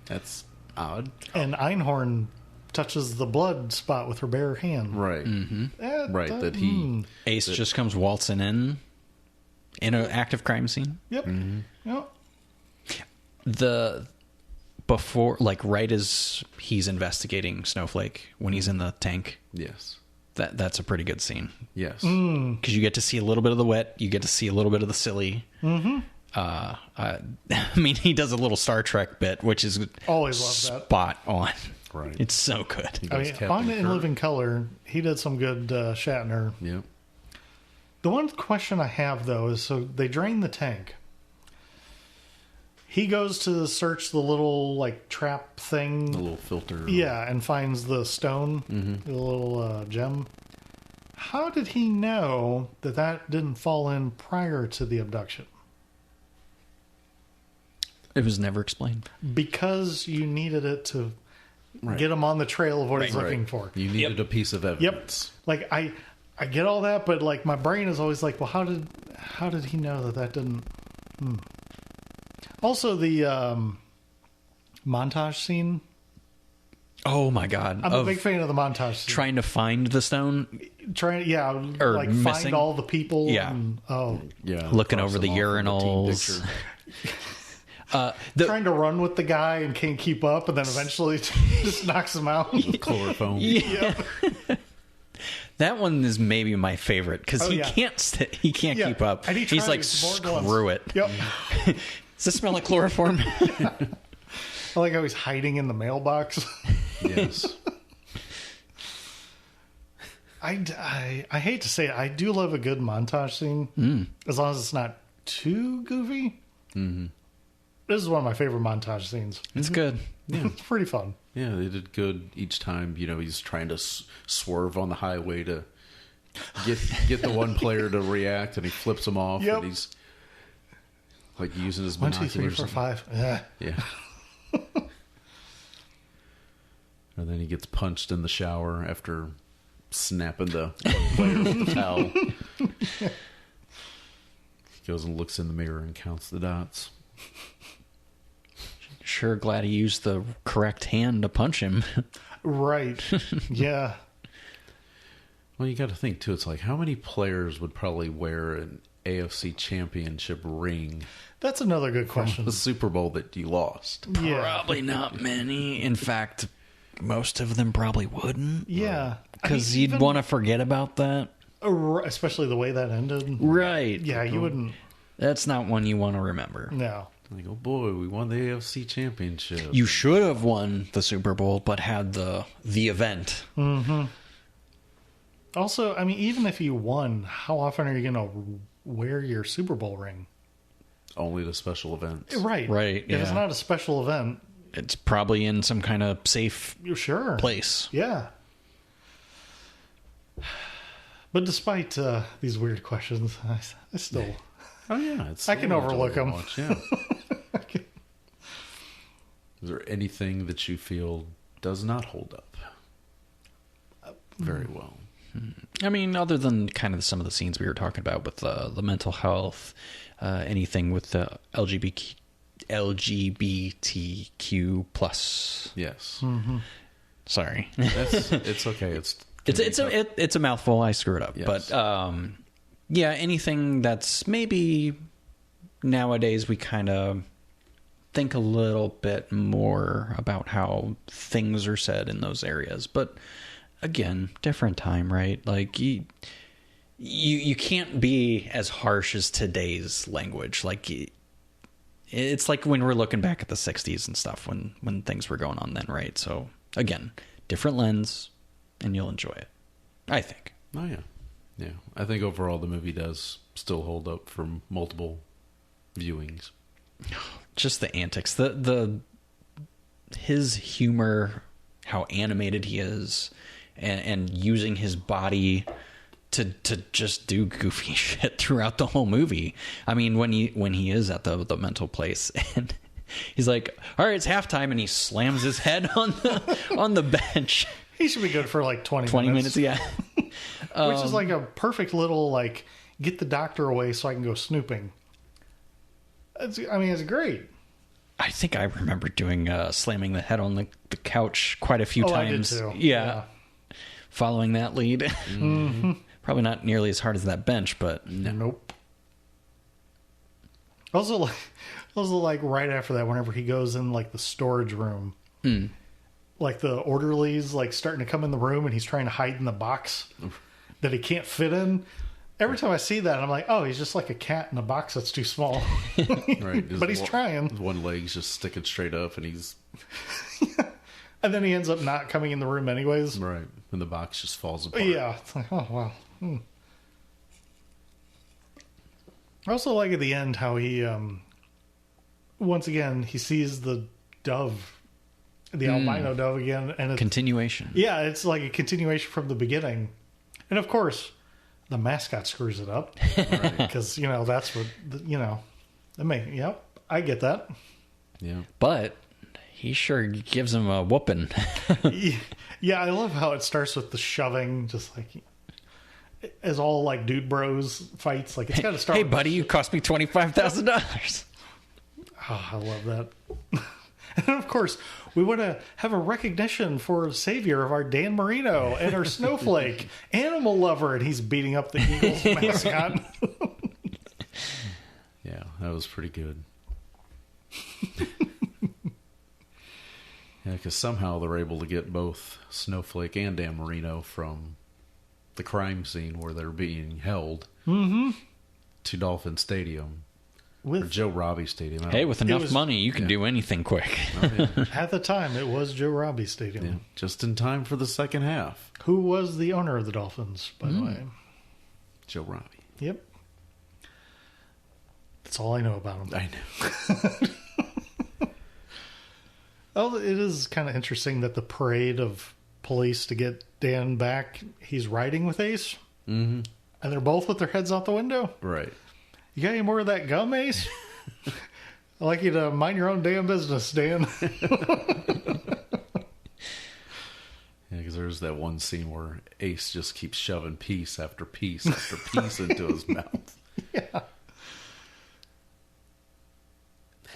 Speaker 2: that's odd.
Speaker 9: And Einhorn touches the blood spot with her bare hand.
Speaker 2: Right.
Speaker 10: Mm-hmm.
Speaker 2: Right, that he...
Speaker 10: Ace just comes waltzing in an active crime scene.
Speaker 9: Yep.
Speaker 2: Mm-hmm.
Speaker 9: Yep.
Speaker 10: The before, like right as he's investigating Snowflake when he's in the tank.
Speaker 2: Yes.
Speaker 10: That's a pretty good scene.
Speaker 2: Yes.
Speaker 10: Because you get to see a little bit of the wet, you get to see a little bit of the silly.
Speaker 9: Mm-hmm.
Speaker 10: I mean, he does a little Star Trek bit, which is
Speaker 9: always love that.
Speaker 10: Spot on.
Speaker 2: Right.
Speaker 10: It's so good.
Speaker 9: I mean, on In Living Color, he did some good Shatner.
Speaker 2: Yep.
Speaker 9: The one question I have, though, is so they drain the tank. He goes to search the little, like, trap thing.
Speaker 2: The little filter.
Speaker 9: Yeah, and finds the stone, the little gem. How did he know that that didn't fall in prior to the abduction?
Speaker 10: It was never explained.
Speaker 9: Because you needed it to get him on the trail of what he's looking for.
Speaker 2: You needed a piece of evidence.
Speaker 9: Yep. Like, I get all that, but, like, my brain is always like, well, how did he know that didn't... Also, the montage scene.
Speaker 10: Oh my god!
Speaker 9: I'm a big fan of the montage scene.
Speaker 10: Trying to find the stone.
Speaker 9: Or like
Speaker 10: missing.
Speaker 9: find all the people.
Speaker 10: Yeah.
Speaker 9: And,
Speaker 10: looking over the urinals.
Speaker 9: Trying to run with the guy and can't keep up, and then eventually just knocks him out.
Speaker 2: With chloroform.
Speaker 10: Yeah. That one is maybe my favorite because he can't keep up.
Speaker 9: And
Speaker 10: He's like, screw it.
Speaker 9: Yep.
Speaker 10: Does it smell like chloroform?
Speaker 9: I like how he's hiding in the mailbox.
Speaker 2: Yes.
Speaker 9: I hate to say it, I do love a good montage scene, as long as it's not too goofy. Mm-hmm. This is one of my favorite montage scenes.
Speaker 10: It's good.
Speaker 2: Yeah.
Speaker 9: It's pretty fun.
Speaker 2: Yeah, they did good each time. You know, he's trying to swerve on the highway to get the one player to react, and he flips him off, and he's like using his
Speaker 9: 1, 2,
Speaker 2: binoculars.
Speaker 9: 3, 4, 5. Yeah.
Speaker 2: Yeah. And then he gets punched in the shower after snapping the player with the towel. He goes and looks in the mirror and counts the dots.
Speaker 10: Sure glad he used the correct hand to punch him.
Speaker 9: Right. Yeah.
Speaker 2: Well, you got to think, too. It's like, how many players would probably wear an AFC championship ring?
Speaker 9: That's another good question.
Speaker 2: The Super Bowl that you lost.
Speaker 9: Yeah.
Speaker 10: Probably not many. In fact, most of them probably wouldn't.
Speaker 9: Yeah.
Speaker 10: Because you'd want to forget about that.
Speaker 9: Especially the way that ended.
Speaker 10: Right.
Speaker 9: Yeah, you wouldn't.
Speaker 10: That's not one you want to remember.
Speaker 9: No.
Speaker 2: Like, oh boy, we won the AFC championship.
Speaker 10: You should have won the Super Bowl, but had the event.
Speaker 9: Mm-hmm. Also, I mean, even if you won, how often are you going to wear your Super Bowl ring?
Speaker 2: Only to special events.
Speaker 9: Right.
Speaker 10: Right.
Speaker 9: If it's not a special event,
Speaker 10: it's probably in some kind of safe place.
Speaker 9: Yeah. But despite these weird questions, I still...
Speaker 2: Oh, yeah.
Speaker 9: I can overlook them.
Speaker 2: Yeah. Is there anything that you feel does not hold up very well?
Speaker 10: I mean, other than kind of some of the scenes we were talking about with the mental health, anything with the LGBTQ plus.
Speaker 2: Yes.
Speaker 9: Mm-hmm.
Speaker 10: Sorry.
Speaker 2: It's okay.
Speaker 10: It's a mouthful. I screw it up.
Speaker 2: Yes.
Speaker 10: But yeah, anything that's maybe nowadays we kind of think a little bit more about how things are said in those areas. But again, different time, right? Like you can't be as harsh as today's language. Like it's like when we're looking back at the 60s and stuff when things were going on then, right? So again, different lens, and you'll enjoy it, I think.
Speaker 2: Oh, yeah. Yeah. I think overall the movie does still hold up from multiple viewings.
Speaker 10: Just the antics, his humor, how animated he is, and using his body to just do goofy shit throughout the whole movie. I mean, when he is at the mental place and he's like, "All right, it's halftime," and he slams his head on the bench.
Speaker 9: He should be good for like 20
Speaker 10: minutes, yeah.
Speaker 9: Which is like a perfect little, like, get the doctor away so I can go snooping. It's great.
Speaker 10: I think I remember doing slamming the head on the couch quite a few times.
Speaker 9: I did too.
Speaker 10: Yeah. Following that lead. Mm-hmm. Probably not nearly as hard as that bench, but...
Speaker 9: Nope. Also, was like right after that, whenever he goes in like the storage room, like the orderlies like starting to come in the room and he's trying to hide in the box that he can't fit in. Every time I see that, I'm like, oh, he's just like a cat in a box that's too small.
Speaker 2: Right.
Speaker 9: But he's trying.
Speaker 2: One leg's just sticking straight up and he's...
Speaker 9: And then he ends up not coming in the room anyways.
Speaker 2: Right. And the box just falls apart.
Speaker 9: Yeah. It's like, oh, wow. I also like at the end how he, once again, he sees the dove, the albino dove again. And it's,
Speaker 10: continuation.
Speaker 9: Yeah, it's like a continuation from the beginning. And of course, the mascot screws it up. Because, you know, that's what, you know, yep, I get that.
Speaker 2: Yeah.
Speaker 10: But he sure gives him a whooping.
Speaker 9: Yeah, I love how it starts with the shoving, just like as all like dude bros fights. Like it's got to start.
Speaker 10: Hey, buddy, you cost me $25,000.
Speaker 9: Oh, I love that. And of course, we want to have a recognition for savior of our Dan Marino and our snowflake animal lover, and he's beating up the Eagles mascot.
Speaker 2: Yeah, that was pretty good. Yeah, because somehow they're able to get both Snowflake and Dan Marino from the crime scene where they're being held to Dolphin Stadium. Or Joe Robbie Stadium.
Speaker 10: Hey, with enough money, you can do anything quick.
Speaker 2: Oh, yeah.
Speaker 9: At the time, it was Joe Robbie Stadium.
Speaker 2: Yeah, just in time for the second half.
Speaker 9: Who was the owner of the Dolphins, by the way?
Speaker 2: Joe Robbie.
Speaker 9: Yep. That's all I know about him.
Speaker 2: I know.
Speaker 9: Oh, it is kind of interesting that the parade of police to get Dan back, he's riding with Ace. Mm-hmm. And they're both with their heads out the window.
Speaker 2: Right.
Speaker 9: You got any more of that gum, Ace? I'd like you to mind your own damn business, Dan.
Speaker 2: Yeah, because there's that one scene where Ace just keeps shoving piece after piece after piece into his mouth.
Speaker 9: Yeah.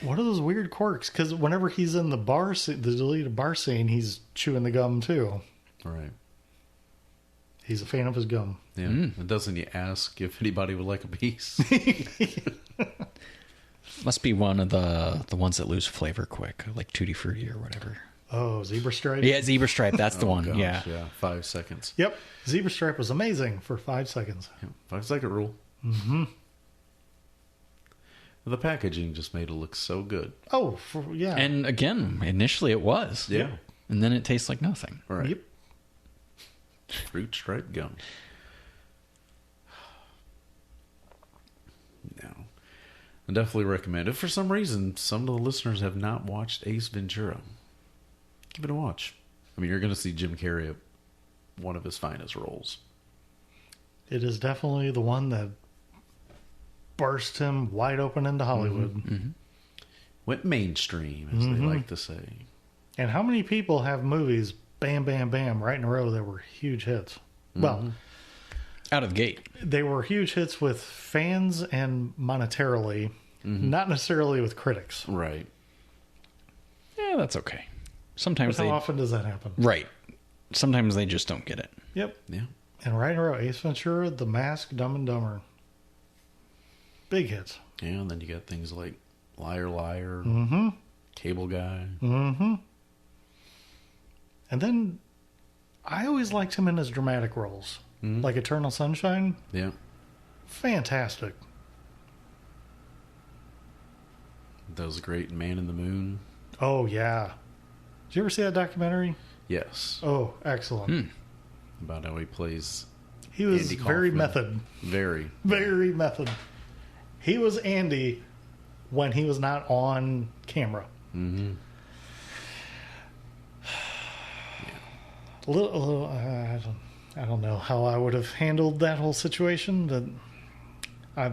Speaker 9: What are those weird quirks? Because whenever he's in the bar, the deleted bar scene, he's chewing the gum too.
Speaker 2: Right.
Speaker 9: He's a fan of his gum.
Speaker 2: Yeah. And doesn't he ask if anybody would like a piece?
Speaker 10: Must be one of the ones that lose flavor quick, like Tutti Frutti or whatever.
Speaker 9: Oh, Zebra Stripe?
Speaker 10: Yeah, Zebra Stripe. That's the one.
Speaker 2: Gosh,
Speaker 10: yeah.
Speaker 2: 5 seconds.
Speaker 9: Yep. Zebra Stripe was amazing for 5 seconds.
Speaker 2: Yeah, 5-second rule. Mm-hmm. The packaging just made it look so good.
Speaker 9: Oh, yeah.
Speaker 10: And again, initially it was.
Speaker 2: Yeah.
Speaker 10: And then it tastes like nothing.
Speaker 2: Right.
Speaker 9: Yep.
Speaker 2: Fruit stripe gum. No. I definitely recommend it. For some reason, some of the listeners have not watched Ace Ventura. Give it a watch. I mean, you're going to see Jim Carrey at one of his finest roles.
Speaker 9: It is definitely the one that burst him wide open into Hollywood.
Speaker 2: Mm-hmm. Went mainstream, as they like to say.
Speaker 9: And how many people have movies, bam, bam, bam, right in a row that were huge hits? Well,
Speaker 10: out of the gate.
Speaker 9: They were huge hits with fans and monetarily, not necessarily with critics.
Speaker 2: Right.
Speaker 10: Yeah, that's okay. Sometimes
Speaker 9: But how often does that happen?
Speaker 10: Right. Sometimes they just don't get it.
Speaker 9: Yep.
Speaker 2: Yeah.
Speaker 9: And right in a row, Ace Ventura, The Mask, Dumb and Dumber. Big hits.
Speaker 2: Yeah, and then you got things like Liar Liar, Cable Guy.
Speaker 9: And then I always liked him in his dramatic roles, like Eternal Sunshine.
Speaker 2: Yeah.
Speaker 9: Fantastic.
Speaker 2: That was great. Man in the Moon.
Speaker 9: Oh, yeah. Did you ever see that documentary?
Speaker 2: Yes.
Speaker 9: Oh, excellent.
Speaker 2: About how he plays.
Speaker 9: He was
Speaker 2: Andy
Speaker 9: very
Speaker 2: Kaufman.
Speaker 9: method.
Speaker 2: Very.
Speaker 9: Very method. He was Andy when he was not on camera.
Speaker 2: Mm-hmm.
Speaker 9: I don't know how I would have handled that whole situation, but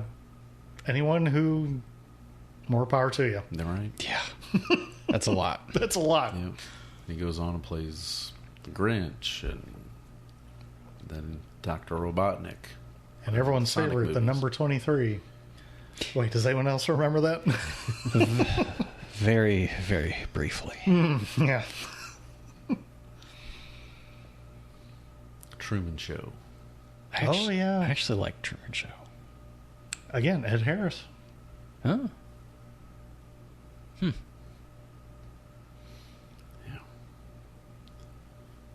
Speaker 9: anyone who, more power to you.
Speaker 2: All right.
Speaker 10: Yeah. That's a lot.
Speaker 9: That's a lot.
Speaker 2: Yeah. He goes on and plays the Grinch, and then Dr. Robotnik.
Speaker 9: And everyone's
Speaker 2: Sonic
Speaker 9: favorite, the
Speaker 2: movies.
Speaker 9: number 23. Wait, does anyone else remember that?
Speaker 10: Very, very briefly.
Speaker 9: Yeah.
Speaker 2: Truman Show.
Speaker 10: I
Speaker 9: yeah.
Speaker 10: actually like Truman Show.
Speaker 9: Again, Ed Harris.
Speaker 10: Oh.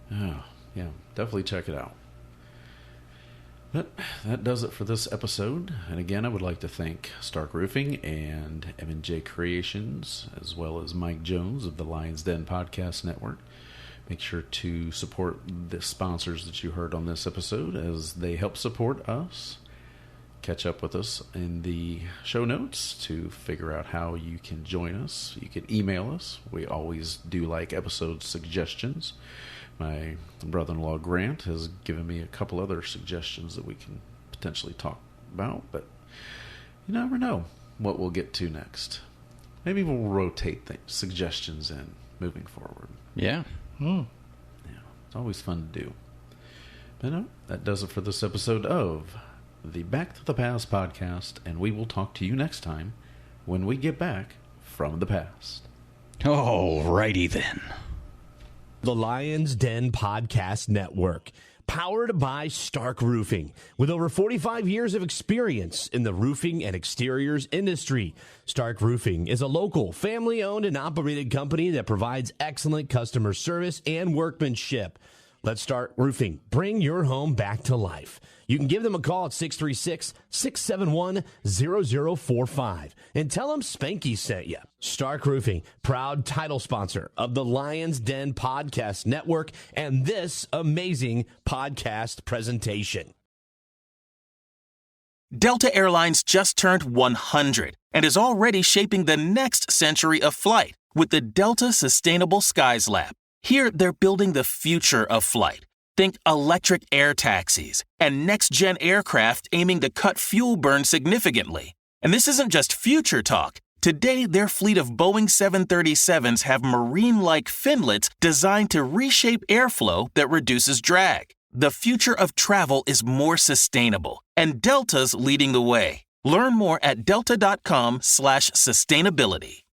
Speaker 2: Yeah, definitely check it out. But that does it for this episode. And again, I would like to thank Stark Roofing and M&J Creations, as well as Mike Jones of the Lion's Den Podcast Network. Make sure to support the sponsors that you heard on this episode as they help support us. Catch up with us in the show notes to figure out how you can join us. You can email us. We always do like episode suggestions. My brother-in-law Grant has given me a couple other suggestions that we can potentially talk about, but you never know what we'll get to next. Maybe we'll rotate suggestions in moving forward.
Speaker 10: Yeah.
Speaker 2: Yeah, it's always fun to do. But no, that does it for this episode of the Back to the Past podcast, and we will talk to you next time when we get back from the past.
Speaker 10: Alrighty then.
Speaker 1: The Lion's Den Podcast Network, powered by Stark Roofing. With over 45 years of experience in the roofing and exteriors industry, Stark Roofing is a local, family-owned and operated company that provides excellent customer service and workmanship. Let's Stark Roofing. Bring your home back to life. You can give them a call at 636-671-0045 and tell them Spanky sent you. Stark Roofing, proud title sponsor of the Lion's Den Podcast Network and this amazing podcast presentation.
Speaker 11: Delta Airlines just turned 100 and is already shaping the next century of flight with the Delta Sustainable Skies Lab. Here, they're building the future of flight. Think electric air taxis and next-gen aircraft aiming to cut fuel burn significantly. And this isn't just future talk. Today, their fleet of Boeing 737s have marine-like finlets designed to reshape airflow that reduces drag. The future of travel is more sustainable, and Delta's leading the way. Learn more at delta.com/sustainability.